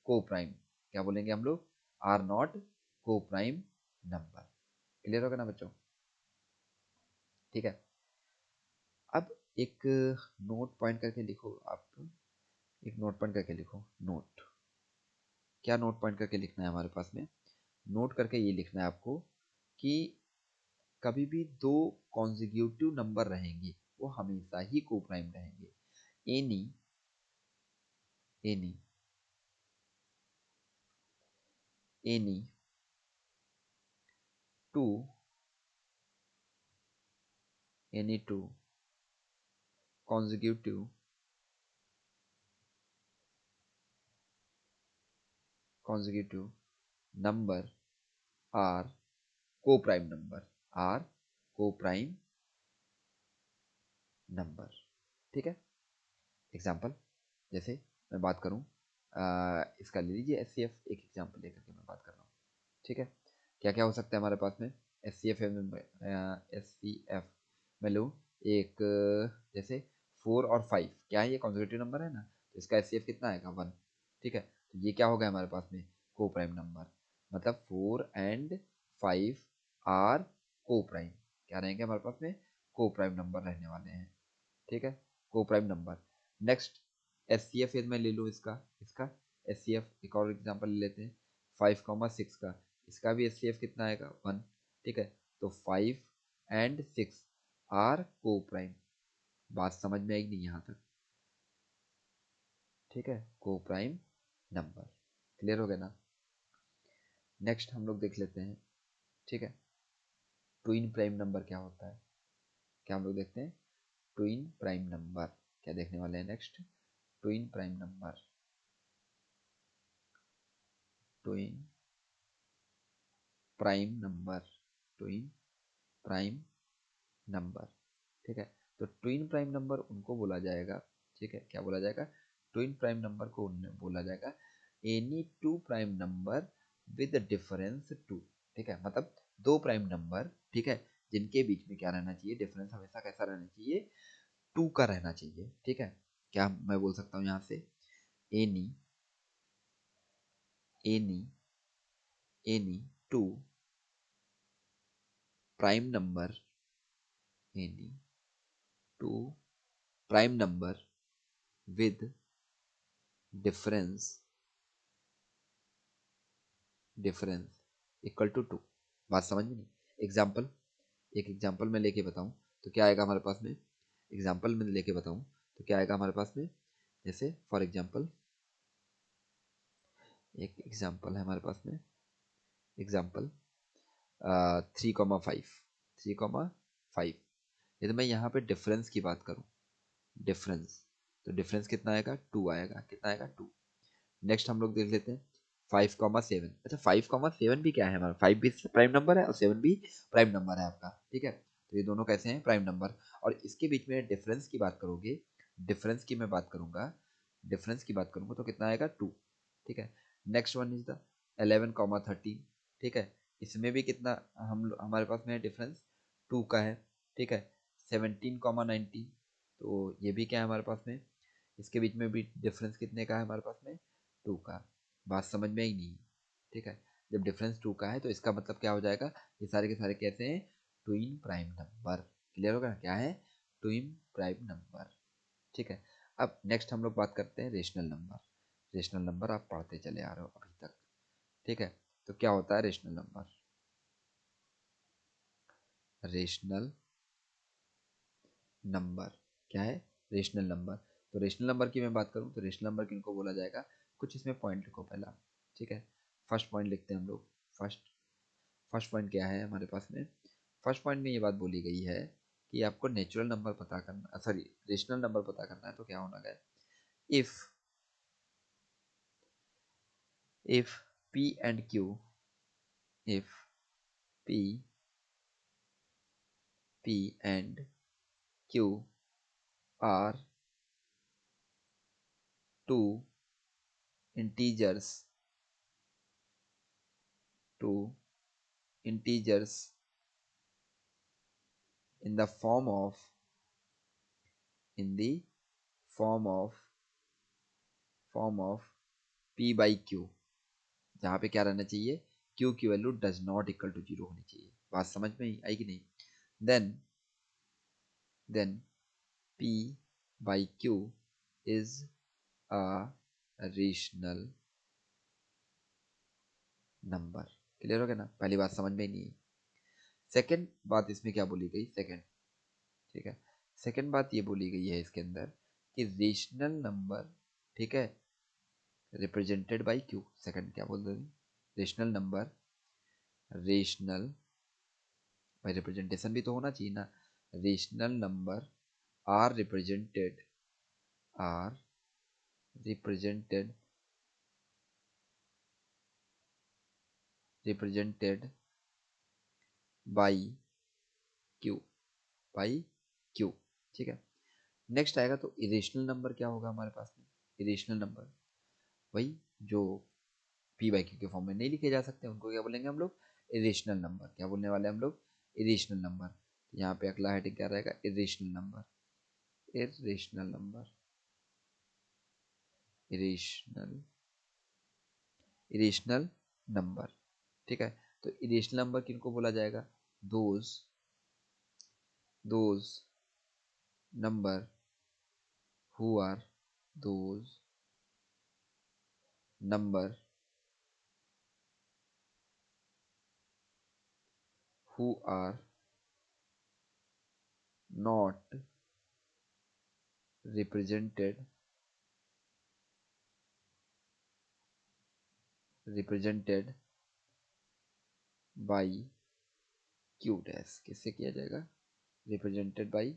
[SPEAKER 1] को प्राइम। क्या बोलेंगे हम लोग, आर नॉट को प्राइम नंबर। क्लियर होगा ना बच्चों? ठीक है। अब एक नोट पॉइंट करके लिखो आप, एक नोट पॉइंट करके लिखो। नोट, क्या नोट पॉइंट करके लिखना है हमारे पास में, नोट करके ये लिखना है आपको कि कभी भी दो कॉन्जिक्यूटिव नंबर रहेंगे वो हमेशा ही को प्राइम रहेंगे। Any any any two any two consecutive consecutive number are coprime number, are coprime number. ठीक है। एग्जाम्पल, जैसे मैं बात करूं, इसका ले लीजिए एस सी एफ, एक एग्जाम्पल लेकर के मैं बात कर रहा हूँ। ठीक है। क्या क्या हो सकता है हमारे पास में, एस सी एफ में, एस सी एफ में लूँ एक, जैसे 4 और 5, क्या है ये कॉन्जिक्यूटिव नंबर है ना, तो इसका एस सी एफ कितना आएगा, 1। ठीक है। तो ये क्या हो गया हमारे पास में, को प्राइम नंबर। मतलब 4 and 5 आर को प्राइम, क्या रहेंगे हमारे पास में, को प्राइम नंबर रहने वाले हैं। ठीक है, coprime number. Next H C F में ले लूँ इसका, इसका एस सी एफ एक और एग्जाम्पल ले लेते हैं, 5,6 का। इसका भी एस सी एफ कितना आएगा, 1। ठीक है। तो 5 and 6 आर को प्राइम। बात समझ में आएगी नहीं यहाँ तक? ठीक है, को प्राइम नंबर। क्लियर हो गया ना? नेक्स्ट हम लोग देख लेते हैं। ठीक है, ट्विन प्राइम नंबर क्या होता है, क्या हम लोग देखते हैं, ट्विन प्राइम नंबर क्या देखने वाले हैं next, twin prime number, twin prime number, twin prime number. ठीक है। तो ट्विन प्राइम नंबर उनको बोला जाएगा, ठीक है, क्या बोला जाएगा, ट्विन प्राइम नंबर को बोला जाएगा any two prime number with difference two. ठीक है, मतलब दो प्राइम नंबर, ठीक है, जिनके बीच में क्या रहना चाहिए, डिफरेंस हमेशा कैसा रहना चाहिए, 2 का रहना चाहिए। ठीक है। क्या मैं बोल सकता हूँ यहाँ से, any any any two prime number, any two prime number with difference difference equal to 2। बात समझ में नहीं? एग्जाम्पल, एक एग्जाम्पल में लेके बताऊं तो क्या आएगा हमारे पास में, एग्जाम्पल में लेके बताऊं तो क्या आएगा हमारे पास में, जैसे फॉर एग्जाम्पल, एक एग्जाम्पल है हमारे पास में, एग्जाम्पल 3,5, 3,5। यदि मैं यहाँ पे डिफरेंस की बात करूँ, डिफरेंस, तो डिफरेंस कितना आएगा, 2 आएगा, कितना आएगा, 2। नेक्स्ट हम लोग देख लेते हैं 5,7। अच्छा 5,7 भी क्या है हमारा, 5 भी प्राइम नंबर है और 7 भी प्राइम नंबर है आपका। ठीक है। तो ये दोनों कैसे हैं, प्राइम नंबर। और इसके बीच में डिफरेंस की बात करोगे, डिफरेंस की मैं बात करूंगा, डिफरेंस की बात करूंगा तो कितना आएगा, 2। ठीक है। Next one is the 11,13। ठीक है। इसमें भी कितना हमारे पास में डिफरेंस 2 का है। ठीक है। 17,19, तो ये भी क्या है हमारे पास में, इसके बीच में भी डिफरेंस कितने का है हमारे पास में, 2 का। बात समझ में आई नहीं? ठीक है। जब डिफरेंस 2 का है तो इसका मतलब क्या हो जाएगा, ये सारे के सारे कैसे हैं, ट्विन प्राइम नंबर। क्लियर होगा, क्या है, ट्विन प्राइम नंबर। ठीक है। अब नेक्स्ट हम लोग बात करते हैं रेशनल नंबर। रेशनल नंबर आप पढ़ते चले आ रहे हो अभी तक। ठीक है। तो क्या होता है रेशनल नंबर, रेशनल नंबर क्या है, रेशनल नंबर। तो रेशनल नंबर की मैं बात करूं तो रेशनल नंबर किनको बोला जाएगा, कुछ इसमें पॉइंट लिखो पहला। ठीक है। फर्स्ट पॉइंट लिखते हैं हम लोग। फर्स्ट फर्स्ट पॉइंट क्या है हमारे पास में, फर्स्ट पॉइंट में ये बात बोली गई है कि आपको नेचुरल नंबर पता करना, सॉरी रेशनल नंबर पता करना है, तो क्या होना है, if if P and Q, if P P and Q R two integers two integers in the in the form of p by q, जहाँ पे क्या रहना चाहिए, q की value does not equal to zero होनी चाहिए। बात समझ में आई कि नहीं? Then p by q is a rational number. Clear हो गया ना? पहली बात समझ में ही नहीं है। सेकंड बात इसमें क्या बोली गई, सेकंड, ठीक है, सेकंड बात ये बोली गई है इसके अंदर कि रेशनल नंबर, ठीक है, रिप्रेजेंटेड बाय क्यू। सेकंड क्या बोल रहे हैं, रेशनल नंबर, रेशनल, भाई रिप्रेजेंटेशन भी तो होना चाहिए ना। Rational number are represented, are represented represented by Q, by Q, ठीक है। नेक्स्ट आएगा तो इरेशनल नंबर क्या होगा हमारे पास में, इरेशनल नंबर वही जो पी बाई क्यू के फॉर्म में नहीं लिखे जा सकते, उनको क्या बोलेंगे हम लोग, इरेशनल नंबर। क्या बोलने वाले हम लोग, इरेशनल नंबर। यहाँ पे अगला हेडिंग क्या रहेगा, irrational number, irrational number, irrational, irrational number, ठीक है। तो इरेशनल नंबर किनको बोला जाएगा, those number who are, those number who are not represented, represented by Q dash. किससे किया जाएगा, represented by,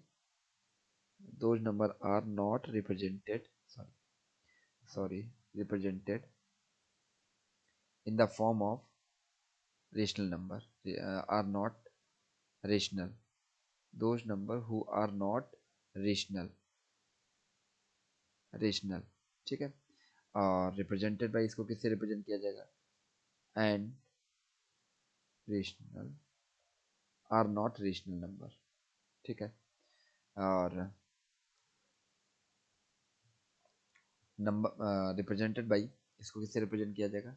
[SPEAKER 1] those number are not represented, sorry represented in the form of rational number, are not rational, those number who are not rational, rational, ठीक है। और रिप्रेजेंटेड बाई इसको किससे रिप्रेजेंट किया जाएगा, and rational are not rational number, ठीक है। और नंबर रिप्रेजेंटेड बाई इसको किससे रिप्रेजेंट किया जाएगा,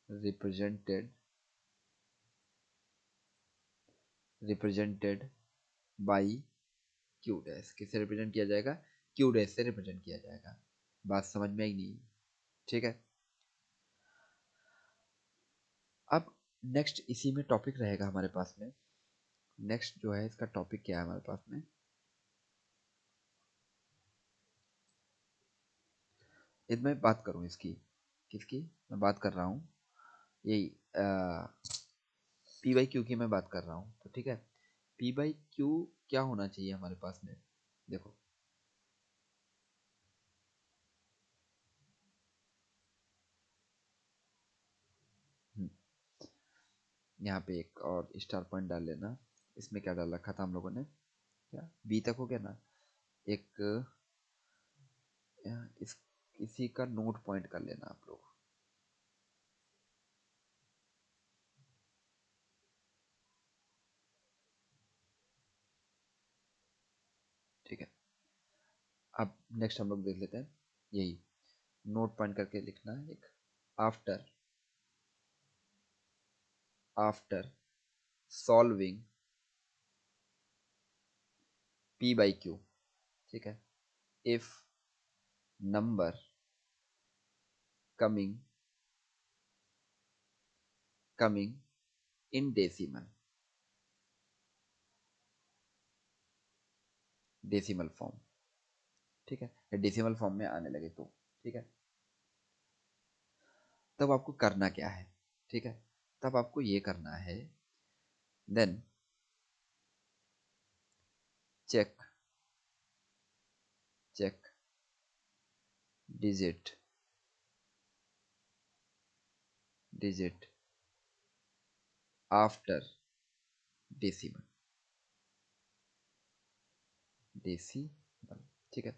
[SPEAKER 1] represented, represented by Q dash. किससे रिप्रेजेंट किया जाएगा, क्यू डैश से रिप्रेजेंट किया जाएगा। बात समझ में आई नहीं, ठीक है। अब नेक्स्ट इसी में टॉपिक रहेगा हमारे पास में, नेक्स्ट जो है इसका टॉपिक क्या है हमारे पास में, यदि मैं बात करूं इसकी, किसकी मैं बात कर रहा हूँ, यही पी बाई क्यू की मैं बात कर रहा हूँ, तो ठीक है। पी बाई क्यू क्या होना चाहिए हमारे पास में, देखो यहाँ पे एक और स्टार पॉइंट डाल लेना। इसमें क्या डाल रखा था हम लोगों ने, क्या बी तक हो गया ना, एक इस किसी का नोट पॉइंट कर लेना आप लोग, ठीक है। अब नेक्स्ट हम लोग देख लेते हैं, यही नोट पॉइंट करके लिखना है एक, after, after solving p by q, ठीक है, if number coming coming in decimal, decimal form, ठीक है, डेसिमल फॉर्म में आने लगे तो, ठीक है, तब आपको करना क्या है, ठीक है, तब आपको ये करना है, then check, check digit, digit after decimal, decimal. ठीक है,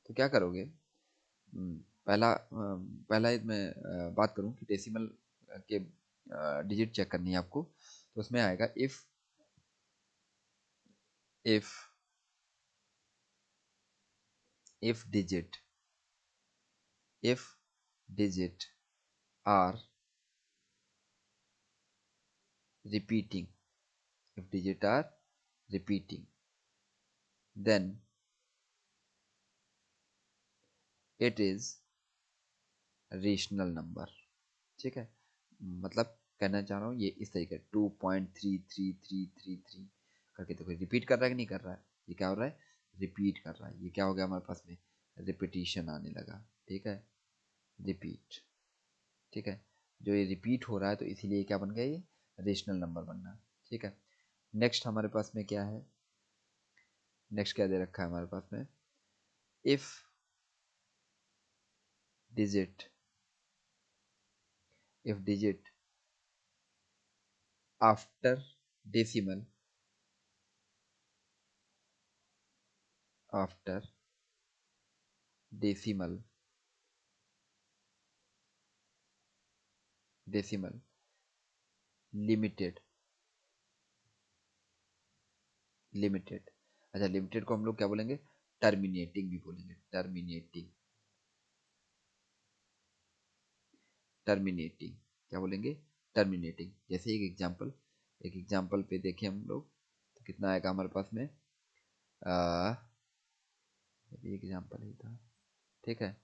[SPEAKER 1] तो क्या करोगे, पहला मैं बात करूं कि डेसिमल के डिजिट चेक करनी है आपको, तो उसमें आएगा if if digit if digit are repeating if digit are repeating, then it is rational number. ठीक है, मतलब कहना चाह रहा हूँ ये इस तरीके 2.333333 करके, देखो रिपीट कर रहा है कि नहीं कर रहा है, ये क्या हो रहा है, रिपीट कर रहा है। ये क्या हो गया हमारे पास में, रिपीटिशन आने लगा। ठीक है, रिपीट। ठीक है, जो ये रिपीट हो रहा है तो इसीलिए क्या बन गया, ये रेशनल नंबर बनना। ठीक है, नेक्स्ट हमारे पास में क्या है, नेक्स्ट क्या दे रखा है हमारे पास में, if digit after decimal after decimal decimal limited limited. अच्छा, लिमिटेड को हम लोग क्या बोलेंगे, टर्मिनेटिंग भी बोलेंगे, टर्मिनेटिंग टर्मिनेटिंग क्या बोलेंगे, टर्मिनेटिंग। जैसे एक एग्जांपल पे देखें हम लोग, तो कितना आएगा हमारे पास में, ये भी एग्जांपल ही था। ठीक है,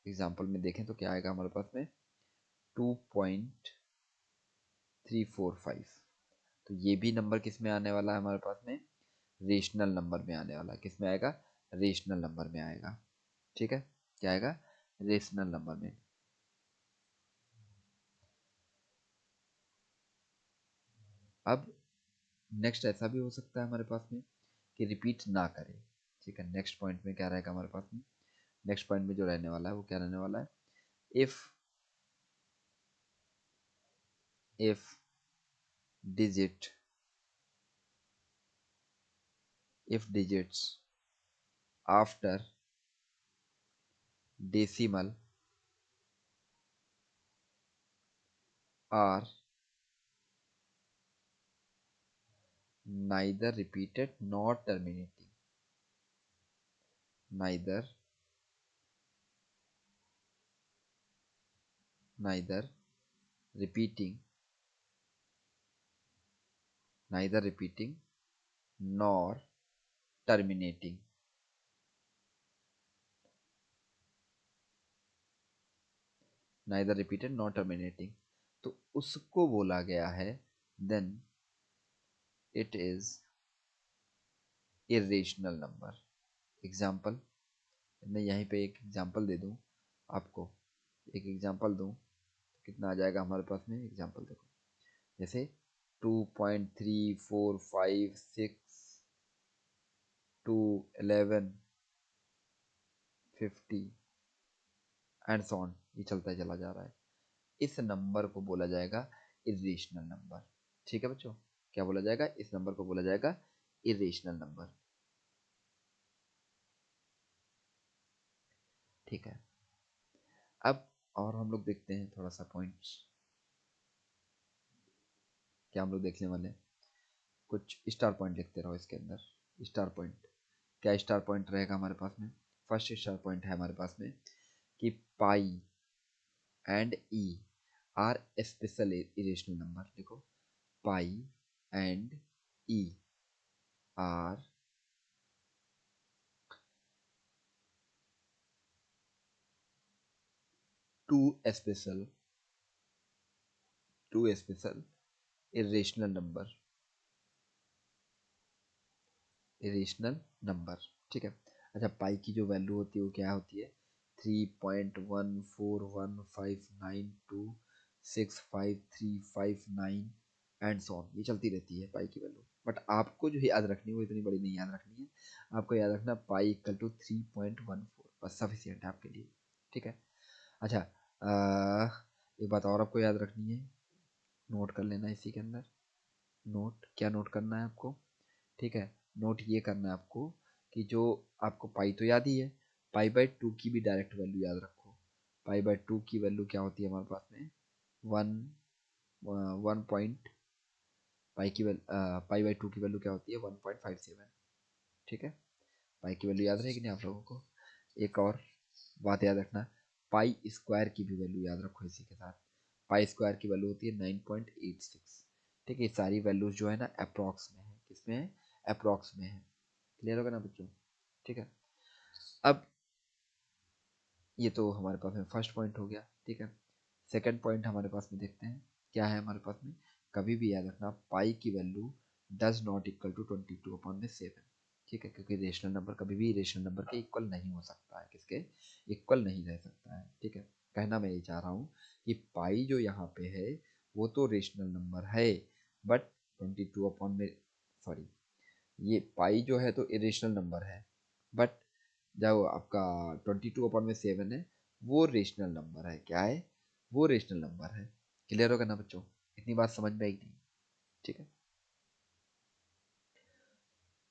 [SPEAKER 1] एग्जांपल में देखें तो क्या आएगा हमारे पास में, 2.345। तो ये भी नंबर किस में आने वाला है हमारे पास में, रेशनल नंबर में आने वाला है। किस में आएगा, रेशनल नंबर में आएगा। ठीक है, क्या आएगा, रेशनल नंबर में। अब नेक्स्ट ऐसा भी हो सकता है हमारे पास में कि रिपीट ना करे। ठीक है, नेक्स्ट पॉइंट में क्या रहेगा हमारे पास में, नेक्स्ट पॉइंट में जो रहने वाला है वो क्या रहने वाला है, if if digit if digits after decimal are neither repeated nor terminating, neither neither repeating neither repeating nor terminating, neither repeated nor terminating, तो उसको बोला गया है then it is irrational number। Example, मैं यहीं पे एक एग्जाम्पल दे दूं आपको, एक एग्जाम्पल दूं तो कितना आ जाएगा हमारे पास में, एग्जाम्पल देखो, जैसे 2.3456 टू 1150 एंड सो ऑन, ये चलता चला जा रहा है। इस नंबर को बोला जाएगा इरेशनल नंबर। ठीक है बच्चों, क्या बोला जाएगा, इस नंबर को बोला जाएगा इरेशनल नंबर। ठीक है, अब और हम लोग देखते हैं थोड़ा सा पॉइंट्स, क्या हम लोग देखने वाले हैं, कुछ स्टार पॉइंट लिखते रहो इसके अंदर। स्टार पॉइंट, क्या स्टार पॉइंट रहेगा हमारे पास में, फर्स्ट स्टार पॉइंट है हमारे पास में कि pi and e are special irrational number. देखो, pi and e are two special irrational number, irrational number. ठीक है, अच्छा, पाई की जो वैल्यू होती है वो क्या होती है, 3.14152653539 एंड सो ऑन, ये चलती रहती है पाई की वैल्यू। बट आपको जो याद रखनी है वो इतनी बड़ी नहीं याद रखनी है, आपको याद रखना पाई इक्वल टू 3.14, बस सफिशियंट है आपके लिए। ठीक है, अच्छा, एक बात और आपको याद रखनी है, नोट कर लेना इसी के अंदर। नोट क्या नोट करना है आपको, ठीक है, नोट ये करना है आपको कि जो आपको पाई तो याद ही है, पाई बाई टू की भी डायरेक्ट वैल्यू याद रखो। पाई बाई टू की वैल्यू क्या होती है हमारे पास में, वन, 1 पाई की पाई बाई टू की वैल्यू क्या होती है, 1.57। ठीक है, पाई की वैल्यू याद रहेगी नहीं आप लोगों को। एक और बात याद रखना, पाई स्क्वायर की भी वैल्यू याद रखो इसी के साथ। पाई स्क्वायर की वैल्यू होती है 9.86। ठीक है, ये सारी वैल्यूज जो है ना अप्रॉक्स में है, किसमें है, अप्रॉक्स में है। क्लियर होगा ना बच्चों। ठीक है, अब ये तो हमारे पास में फर्स्ट पॉइंट हो गया। ठीक है, सेकंड पॉइंट हमारे पास में देखते हैं क्या है हमारे पास में। कभी भी याद रखना पाई की value does not equal to 22/7। ठीक है, क्योंकि रेशनल नंबर कभी भी रेशनल नंबर के इक्वल नहीं हो सकता है, किसके इक्वल नहीं रह सकता है। ठीक है, कहना मैं ये चाह रहा हूँ कि पाई जो यहाँ पे है वो तो रेशनल नंबर है, बट 22 अपॉन में, सॉरी, ये पाई जो है तो इरेशनल नंबर है, बट जो आपका 22/7 है वो रेशनल नंबर है। क्या है, वो रेशनल नंबर है। क्लियर होगा ना बच्चों, इतनी बात समझ में आई नहीं। ठीक है,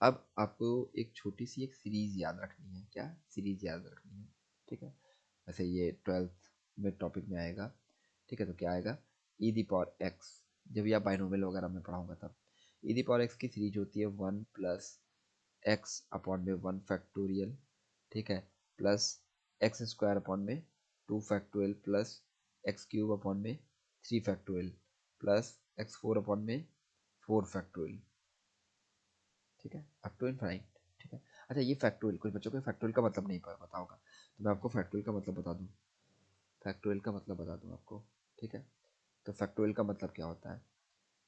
[SPEAKER 1] अब आपको एक छोटी सी एक सीरीज याद रखनी है। क्या सीरीज याद रखनी है। ठीक है, वैसे ये 12th में टॉपिक में आएगा। ठीक है, तो क्या आएगा, ई दी पावर एक्स, जब या बाइनोमियल वगैरह में पढ़ाऊंगा तब। ई दी पावर एक्स की सीरीज होती है 1+x/1 ठीक है, plus x² plus x³ plus x4 ठीक है, अप टू इनफाइनाइट। ठीक है, अच्छा ये फैक्टोरियल, कुछ बच्चों को फैक्टोरियल का मतलब नहीं पता होगा, तो मैं आपको फैक्टोरियल का मतलब बता दूं। फैक्टोरियल का मतलब बता दूं आपको। ठीक है, तो फैक्टोरियल का मतलब क्या होता है,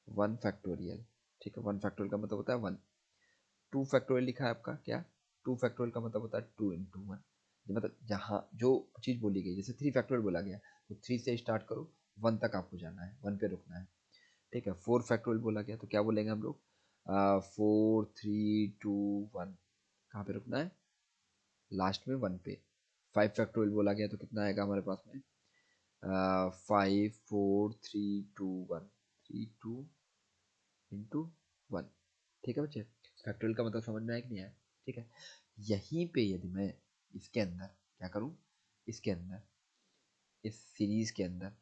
[SPEAKER 1] 1 फैक्टोरियल। ठीक है, 1 फैक्टोरियल का मतलब होता है 1। 2 फैक्टोरियल लिखा है आपका, क्या 2 फैक्टोरियल का मतलब होता है 2 × 1। मतलब जहाँ जो चीज़ बोली गई, जैसे 3 फैक्टोरियल बोला गया तो 3 से स्टार्ट करो, 1 तक आपको जाना है, 1 पे रुकना है। ठीक है, 4 फैक्टोरियल बोला गया तो क्या बोलेंगे हम लोग, 4, 3, 2, 1, कहाँ पे रुकना है, लास्ट में 1 पे। 5 फैक्टोरियल बोला गया तो कितना आएगा हमारे पास में, 5, 4, 3, 2, 1, 3, 2 × 1। ठीक है बच्चे, फैक्टोरियल का मतलब समझ में आया कि नहीं आया। ठीक है, यहीं पे यदि मैं इसके अंदर क्या करूं, इसके अंदर इस सीरीज के अंदर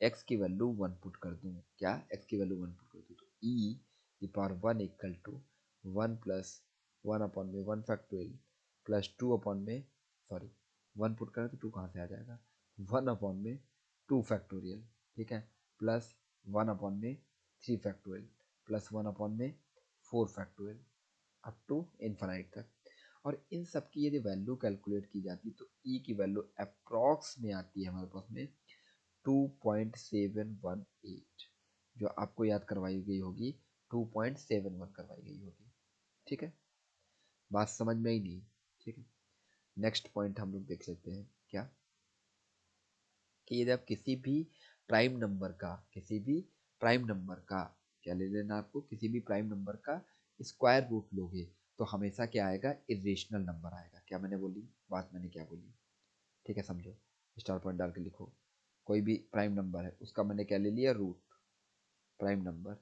[SPEAKER 1] x की वैल्यू 1 पुट कर दूं, क्या x की वैल्यू 1 पुट कर दूं, तो e की power 1 equal to 1 plus 1/1 factorial plus 2 में, सॉरी 1 पुट करें तो 2 कहाँ से आ जाएगा, 1/2 फैक्टोरियल। ठीक है, plus 1/3 factorial plus 1/4 factorial up to infinite तक। और इन सब की यदि वैल्यू कैलकुलेट की जाती तो ई की वैल्यू अप्रॉक्स में आती है हमारे पास में 2.718, जो आपको याद करवाई गई होगी, 2.71 करवाई गई होगी। ठीक है, बात समझ में ही नहीं। ठीक है, नेक्स्ट पॉइंट हम लोग देख लेते हैं, क्या कि यदि आप किसी भी प्राइम नंबर का क्या ले लेना, आपको किसी भी प्राइम नंबर का स्क्वायर रूट लोगे तो हमेशा क्या आएगा, इरेशनल नंबर आएगा। क्या मैंने बोली बात, मैंने क्या बोली। ठीक है, समझो, स्टार पॉइंट डाल के लिखो। कोई भी प्राइम नंबर है उसका मैंने क्या ले लिया, रूट, प्राइम नंबर,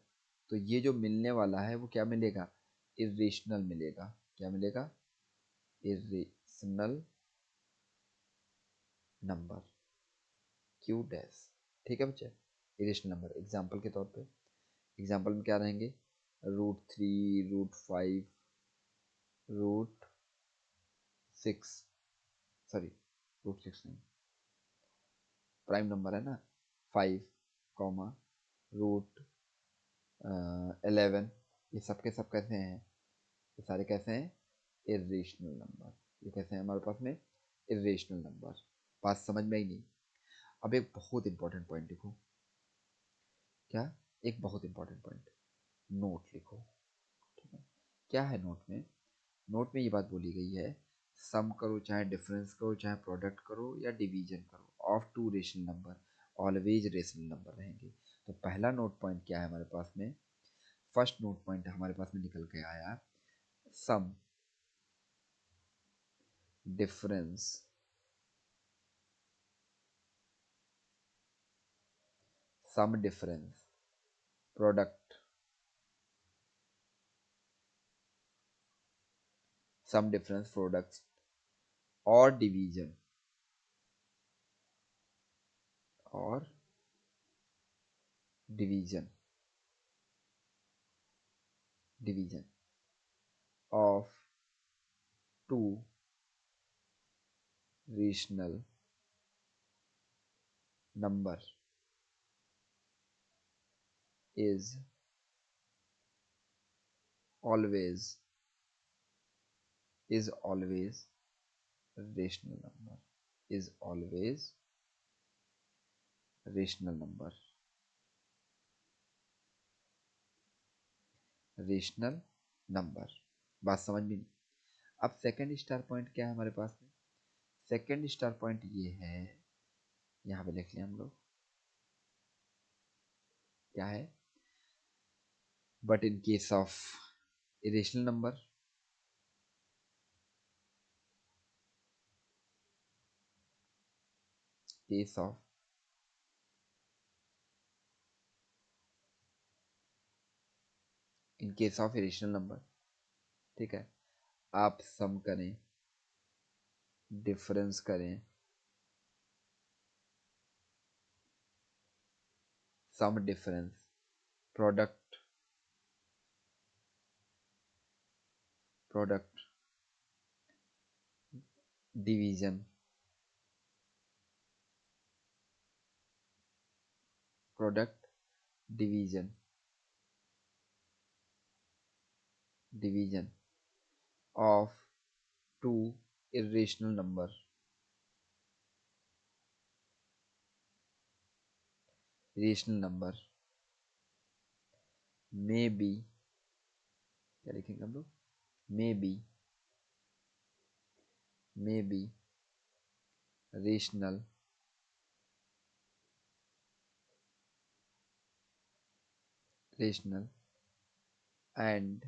[SPEAKER 1] तो ये जो मिलने वाला है वो क्या मिलेगा, इरेशनल मिलेगा। क्या मिलेगा, इरेशनल नंबर, क्यू डैश। ठीक है बच्चे, इरेशनल नंबर एग्जाम्पल के तौर पे, एग्जाम्पल में क्या रहेंगे, √3, √5, √6, सॉरी √6 नहीं, प्राइम नंबर है ना, 5, √11, ये सब के सब कैसे हैं, ये सारे कैसे हैं, इरेशनल नंबर। ये कैसे हैं हमारे पास में, इरेशनल नंबर। बात समझ में ही नहीं। अब एक बहुत इंपॉर्टेंट पॉइंट लिखो, क्या, एक बहुत इंपॉर्टेंट पॉइंट, नोट लिखो। ठीक है, क्या है नोट में, नोट में ये बात बोली गई है, सम करो चाहे डिफरेंस करो चाहे प्रोडक्ट करो या डिवीजन करो of two rational number, always rational number रहेंगे। तो पहला नोट पॉइंट क्या है हमारे पास में, फर्स्ट नोट पॉइंट हमारे पास में निकल के आया, sum difference sum difference product sum difference products और डिवीजन और division division of two rational number is always is always rational number is always rational number rational number. बात समझ में नहीं। अब सेकंड स्टार पॉइंट क्या है हमारे पास में? सेकंड स्टार पॉइंट ये है, यहाँ पे लिख लिया हम लोग, क्या है? But in case of irrational number, case of in case of irrational number, ठीक है, आप सम करें, डिफरेंस करें, sum difference, product product division, product division division of two irrational number rational number may be, क्या लिखेंगे हम लोग? May be rational rational and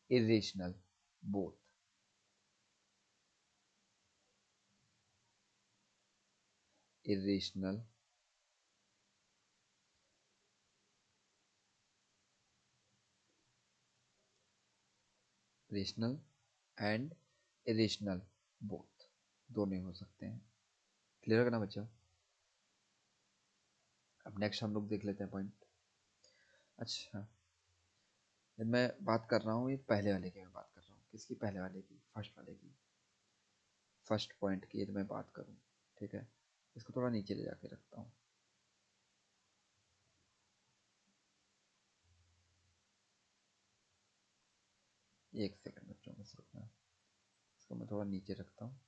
[SPEAKER 1] irrational both irrational rational and irrational both दोनों हो सकते हैं। क्लियर करना बच्चा? अब नेक्स्ट हम लोग देख लेते हैं पॉइंट। अच्छा, जब मैं बात कर रहा हूँ ये पहले वाले की मैं बात कर रहा हूँ, किसकी? पहले वाले की, फर्स्ट वाले की, फर्स्ट पॉइंट की यदि मैं बात करूँ, ठीक है, इसको थोड़ा नीचे ले जाके रखता हूँ। एक सेकंड बच्चों में रुकना, इसको मैं थोड़ा नीचे रखता हूँ,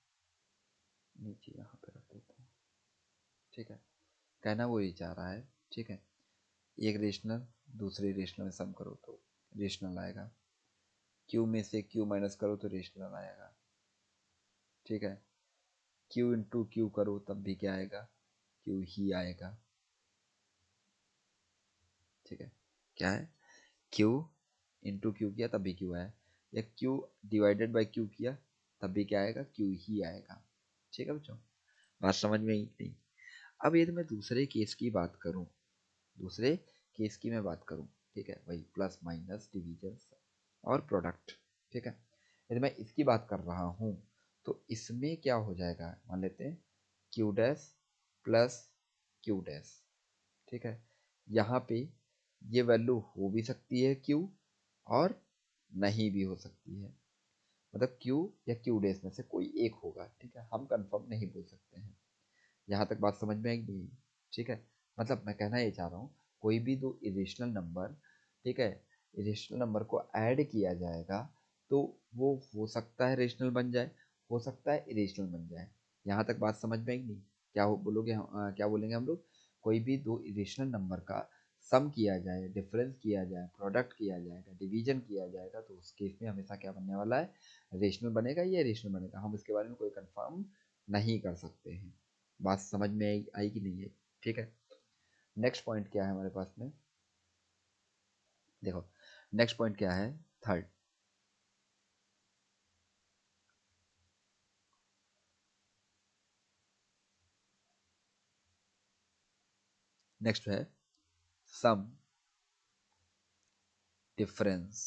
[SPEAKER 1] नीचे यहाँ पे रख देता हूँ, ठीक है। कहना वो ये चाह रहा है, ठीक है, एक रेशनल दूसरे रेशनल में सम करो तो रेशनल आएगा, क्यू में से क्यू माइनस करो तो रेशनल आएगा, ठीक है, क्यू इंटू क्यू करो तब भी क्या आएगा? क्यू ही आएगा, ठीक है। क्या है? क्यू इंटू क्यू किया तब भी क्यू आया, या क्यू डिवाइडेड बाई क्यू किया तब भी क्या आएगा? क्यू ही आएगा, ठीक है बच्चों? बात समझ में आई नहीं? अब यदि मैं दूसरे केस की बात करूं, दूसरे केस की मैं बात करूं, ठीक है, वही प्लस माइनस डिवीजन और प्रोडक्ट, ठीक है, यदि मैं इसकी बात कर रहा हूं तो इसमें क्या हो जाएगा? मान लेते हैं Q dash plus Q dash, ठीक है, यहाँ पे ये वैल्यू हो भी सकती है क्यू और नहीं भी हो सकती है, मतलब क्यू या क्यू डैश में से कोई एक होगा, ठीक है, हम कंफर्म नहीं बोल सकते हैं। यहाँ तक बात समझ में आई नहीं? ठीक है, मतलब मैं कहना ये चाह रहा हूँ, कोई भी दो इरेशनल नंबर, ठीक है, इरेशनल नंबर को ऐड किया जाएगा तो वो हो सकता है रेशनल बन जाए, हो सकता है इरेशनल बन जाए। यहाँ तक बात समझ में आई नहीं? क्या हो बोलोगे क्या बोलेंगे हम लोग? कोई भी दो इरेशनल नंबर का सम किया जाए, डिफरेंस किया जाए, प्रोडक्ट किया जाएगा, डिवीजन किया जाएगा तो उस केस में हमेशा क्या बनने वाला है? रेशनल बनेगा या इरेशनल बनेगा, हम इसके बारे में कोई कंफर्म नहीं कर सकते हैं। बात समझ में आई कि नहीं आई? ठीक है, नेक्स्ट पॉइंट क्या है हमारे पास में? देखो नेक्स्ट पॉइंट क्या है, थर्ड, नेक्स्ट है sum difference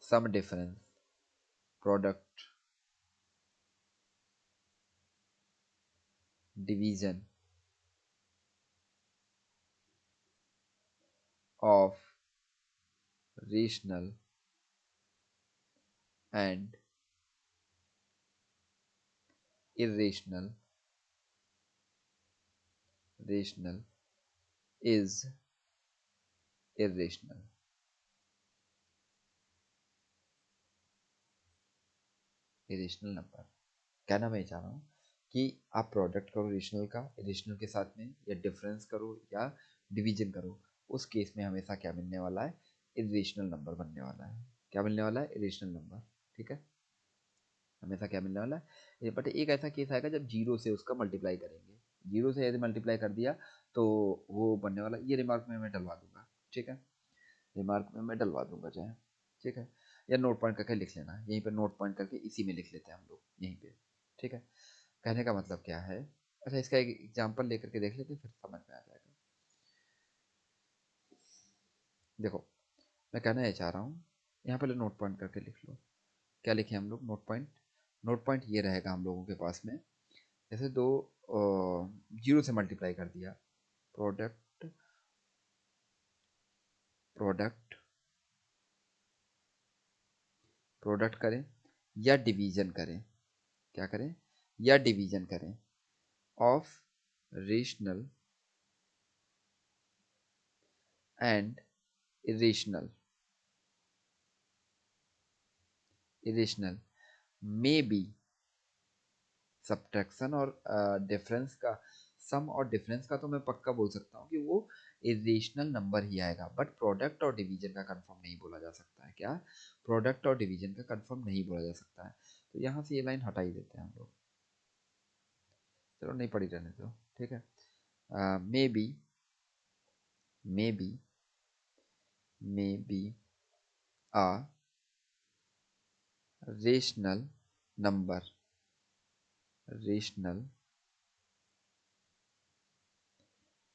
[SPEAKER 1] sum difference product division of rational and irrational rational is irrational। Irrational number कहना मैं चाह रहा हूँ कि आप प्रोडक्ट करो रेशनल का इरेशनल के साथ में, या डिफरेंस करो या डिवीजन करो, उस केस में हमेशा क्या मिलने वाला है, इरेशनल नंबर बनने वाला है। क्या मिलने वाला है, इरेशनल नंबर। ठीक है, हमेशा क्या मिलने वाला है। बट एक ऐसा केस आएगा जब जीरो से उसका मल्टीप्लाई करेंगे, जीरो से यदि मल्टीप्लाई कर दिया तो वो बनने वाला, ये रिमार्क में मैं डलवा दूंगा। ठीक है, रिमार्क में मैं डलवा दूंगा चाहे। ठीक है, या नोट पॉइंट करके लिख लेना, यहीं पे नोट पॉइंट करके इसी में लिख लेते हैं हम लोग यहीं पे। ठीक है, कहने का मतलब क्या है, अच्छा इसका एक एग्जांपल लेकर के देख लेते हैं, फिर समझ में आ जाएगा। देखो, मैं कहना ये चाह रहा हूँ, यहाँ पहले नोट पॉइंट करके लिख लो। क्या लिखे हम लोग, नोट पॉइंट। नोट पॉइंट ये रहेगा हम लोगों के पास में, जैसे दो जीरो से मल्टीप्लाई कर दिया, प्रोडक्ट प्रोडक्ट प्रोडक्ट करें या डिवीजन करें, क्या करें, या डिवीजन करें of rational and irrational irrational may be subtraction और डिफरेंस का, सम और डिफरेंस का तो मैं पक्का बोल सकता हूँ कि वो इरेशनल नंबर ही आएगा, बट प्रोडक्ट और डिवीजन का कंफर्म नहीं बोला जा सकता है। क्या, प्रोडक्ट और डिवीजन का कंफर्म नहीं बोला जा सकता है। तो यहाँ से ये लाइन हटा ही देते हैं हम लोग, चलो नहीं पड़ी रहने दो। ठीक है, may be may be may be a rational number, rational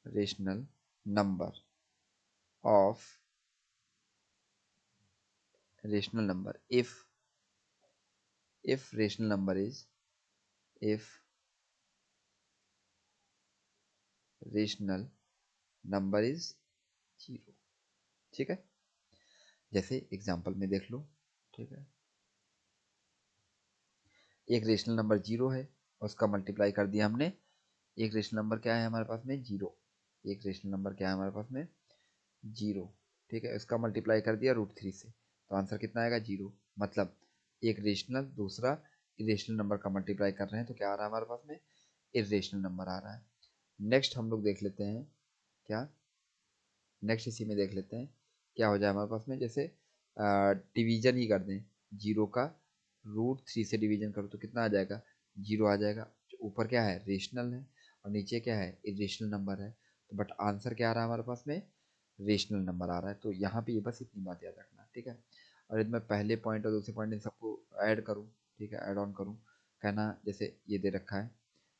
[SPEAKER 1] rational number of rational number if rational number is, if rational number is zero. ठीक है, जैसे एग्जांपल में देख लो। ठीक है, एक रेशनल नंबर जीरो है, उसका मल्टीप्लाई कर दिया हमने, एक रेशनल नंबर क्या है हमारे पास में, जीरो। एक रेशनल नंबर क्या है हमारे पास में, जीरो। ठीक है, इसका मल्टीप्लाई कर दिया √3 से, तो आंसर कितना आएगा, जीरो। मतलब एक रेशनल दूसरा इरेशनल नंबर का मल्टीप्लाई कर रहे हैं तो क्या आ रहा है हमारे पास में, इरेशनल नंबर आ रहा है। नेक्स्ट हम लोग देख लेते हैं क्या, नेक्स्ट इसी में देख लेते हैं क्या हो जाए हमारे पास में, जैसे डिवीजन ही कर दें, जीरो का √3 से डिवीजन करो तो कितना आ जाएगा, जीरो आ जाएगा। ऊपर क्या है, रेशनल है, और नीचे क्या है, इरेशनल नंबर है, तो बट आंसर क्या आ रहा है हमारे पास में, रेशनल नंबर आ रहा है। तो यहाँ पे ये बस इतनी बात याद रखना। ठीक है, और यदि मैं पहले पॉइंट और दूसरे पॉइंट इन सबको ऐड करूँ, ठीक है, ऐड ऑन करूँ, कहना जैसे ये दे रखा है,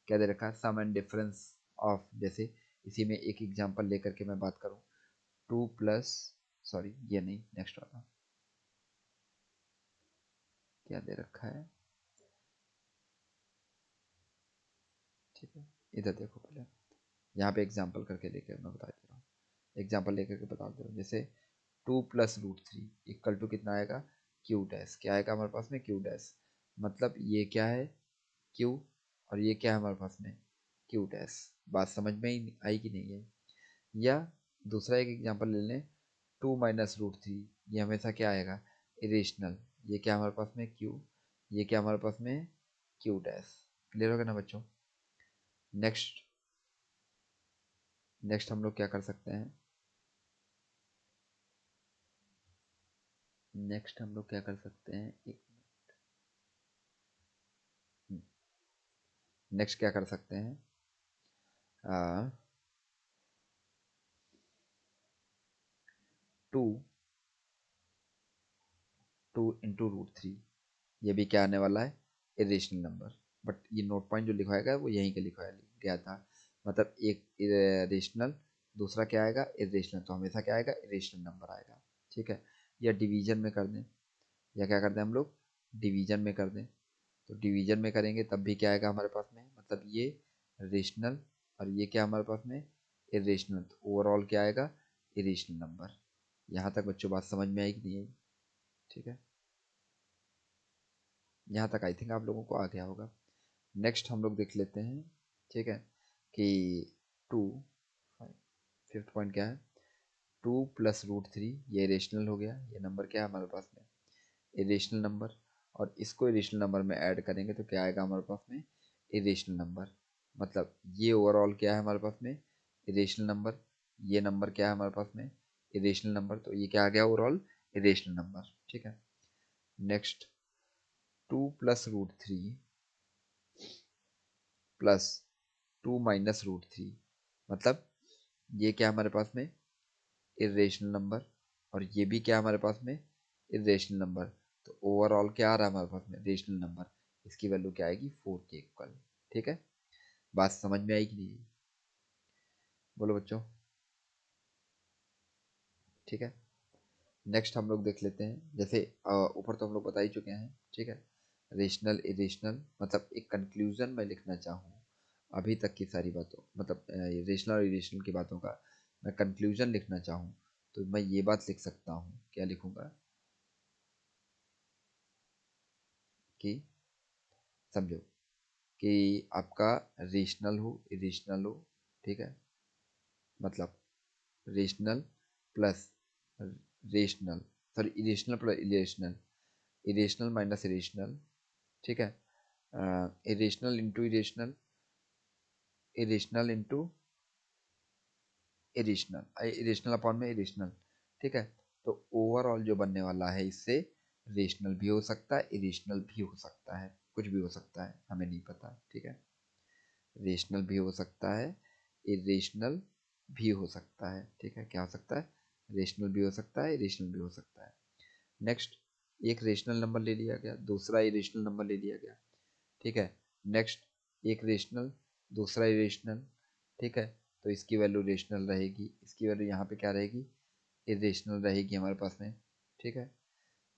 [SPEAKER 1] क्या दे रखा है, सम एंड डिफरेंस ऑफ, जैसे इसी में एक एग्जांपल लेकर के मैं बात करूँ, टू प्लस, सॉरी ये नहीं, नेक्स्ट वाला क्या दे रखा है। ठीक है, इधर देखो पहले, यहाँ पे एग्जांपल करके लेकर मैं बता दे रहा हूँ, एग्जांपल लेकर के बता दे रहा हूँ। जैसे टू प्लस √3 इक्वल टू कितना आएगा, क्यू डैश, क्या आएगा हमारे पास में, क्यू डैश। मतलब ये क्या है, क्यू, और ये क्या है हमारे पास में, क्यू डैश। बात समझ में ही आई कि नहीं है। या दूसरा एक एग्जांपल ले लें, टू माइनस √3, ये हमेशा क्या आएगा, इरेशनल। ये क्या हमारे पास में, क्यू, ये क्या हमारे पास में, क्यू डैश। क्लियर होगा ना बच्चों। नेक्स्ट, नेक्स्ट हम लोग क्या कर सकते हैं, नेक्स्ट हम लोग क्या कर सकते हैं, एक, नेक्स्ट क्या कर सकते हैं, टू टू इंटू √3, ये भी क्या आने वाला है, इरेशनल नंबर। बट ये नोट पॉइंट जो लिखवाया गया है वो यहीं के लिखवाया गया था। मतलब एक रेशनल, दूसरा क्या आएगा, इरेशनल, तो हमेशा क्या आएगा, इरेशनल नंबर आएगा। ठीक है, या डिवीजन में कर दें, या क्या करते हैं हम लोग, डिवीजन में कर दें। तो डिवीजन में करेंगे तब भी क्या आएगा हमारे पास में, मतलब ये रेशनल और ये क्या हमारे पास में इरेशनल, तो ओवरऑल क्या आएगा, इरेशनल नंबर। यहाँ तक बच्चों बात समझ में आई कि नहीं आई? ठीक है, यहाँ तक आई थिंक आप लोगों को आ गया होगा। नेक्स्ट हम लोग देख लेते हैं, ठीक है, कि 2, फिफ्थ पॉइंट क्या है, 2 + √3, ये इरेशनल हो गया, ये नंबर क्या है हमारे पास में, इरेशनल नंबर। और इसको इरेशनल नंबर में ऐड करेंगे तो क्या आएगा हमारे पास में, इरेशनल नंबर। मतलब ये ओवरऑल क्या है हमारे पास में, इरेशनल नंबर। ये नंबर क्या है हमारे पास में, इरेशनल नंबर। तो ये क्या आ गया ओवरऑल, इरेशनल नंबर। ठीक है, नेक्स्ट 2 + √3 प्लस 2 - √3, मतलब ये क्या हमारे पास में, इरेशनल नंबर। और ये भी क्या हमारे पास में, इरेशनल नंबर। तो ओवरऑल क्या आ रहा है हमारे पास में, रेशनल नंबर। इसकी वैल्यू क्या आएगी, 4 के इक्वल। ठीक है, बात समझ में आई कि नहीं, बोलो बच्चों। ठीक है, नेक्स्ट हम लोग देख लेते हैं, जैसे ऊपर तो हम लोग बता ही चुके हैं। ठीक है, रेशनल इरेशनल, मतलब एक कंक्लूजन मैं लिखना चाहूँ अभी तक की सारी बातों, मतलब रेशनल और इरेशनल की बातों का मैं कंक्लूजन लिखना चाहूँ तो मैं ये बात लिख सकता हूँ, क्या लिखूँगा, कि समझो कि आपका रेशनल हो इरेशनल हो, ठीक है, मतलब rational plus rational, sorry irrational plus irrational, irrational minus irrational, ठीक है, irrational into irrational, irrational into irrational, irrational upon में इरेशनल। ठीक है, तो ओवरऑल जो बनने वाला है इससे रेशनल भी हो सकता है, इरेशनल भी हो सकता है, कुछ भी हो सकता है, हमें नहीं पता। ठीक है, रेशनल भी हो सकता है, इरेशनल भी हो सकता है। ठीक है, क्या हो सकता है, रेशनल भी हो सकता है, इरेशनल भी हो सकता है। नेक्स्ट, एक रेशनल नंबर ले लिया गया, दूसरा इरेशनल नंबर ले लिया गया। ठीक है, नेक्स्ट एक रेशनल, दूसरा इरेशनल। ठीक है, तो इसकी वैल्यू रेशनल रहेगी, इसकी वैल्यू यहाँ पे क्या रहेगी, इरेशनल रहेगी हमारे पास में। ठीक है,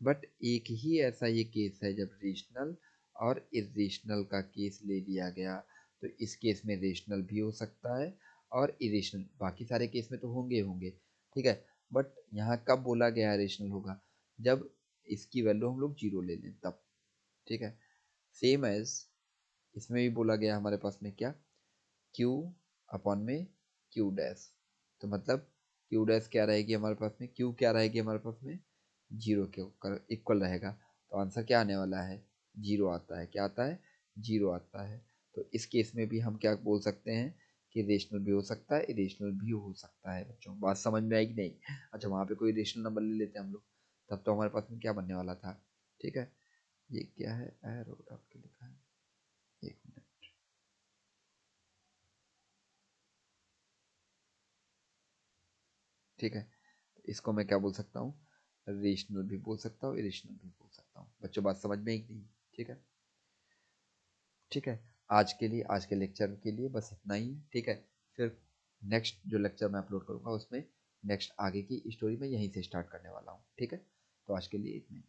[SPEAKER 1] बट एक ही ऐसा ये केस है जब रेशनल और इरेशनल का केस ले लिया गया, तो इस केस में रेशनल भी हो सकता है और इरेशनल, बाकी सारे केस में तो होंगे होंगे। ठीक है, बट यहाँ कब बोला गया रेशनल होगा, जब इसकी वैल्यू हम लोग 0 ले लें तब। ठीक है, सेम एज इसमें भी बोला गया हमारे पास में क्या, Q अपॉन में Q डैश। तो मतलब Q डैश क्या रहेगी हमारे पास में, Q क्या रहेगी हमारे पास में, 0 के इक्वल रहेगा। तो आंसर क्या आने वाला है, 0 आता है। क्या आता है, 0 आता है। तो इस केस में भी हम क्या बोल सकते हैं कि रेशनल भी हो सकता है, इरेशनल भी हो सकता है। बच्चों बात समझ में आई कि नहीं? अच्छा, वहाँ पे कोई रेशनल नंबर ले लेते हैं हम लोग, तब तो हमारे पास में क्या बनने वाला था। ठीक है, ये क्या है, एरो डॉट के लिखा है, एक मिनट। ठीक है, इसको मैं क्या बोल सकता हूँ, रेशनल भी बोल सकता हूँ, इरेशनल भी बोल सकता हूँ। बच्चों बात समझ में एक नहीं? ठीक है, ठीक है, आज के लिए, आज के लेक्चर के लिए बस इतना ही है। ठीक है, फिर नेक्स्ट जो लेक्चर मैं अपलोड करूँगा उसमें नेक्स्ट आगे की स्टोरी मैं यहीं से स्टार्ट करने वाला हूँ। ठीक है, तो आज के लिए इतना ही।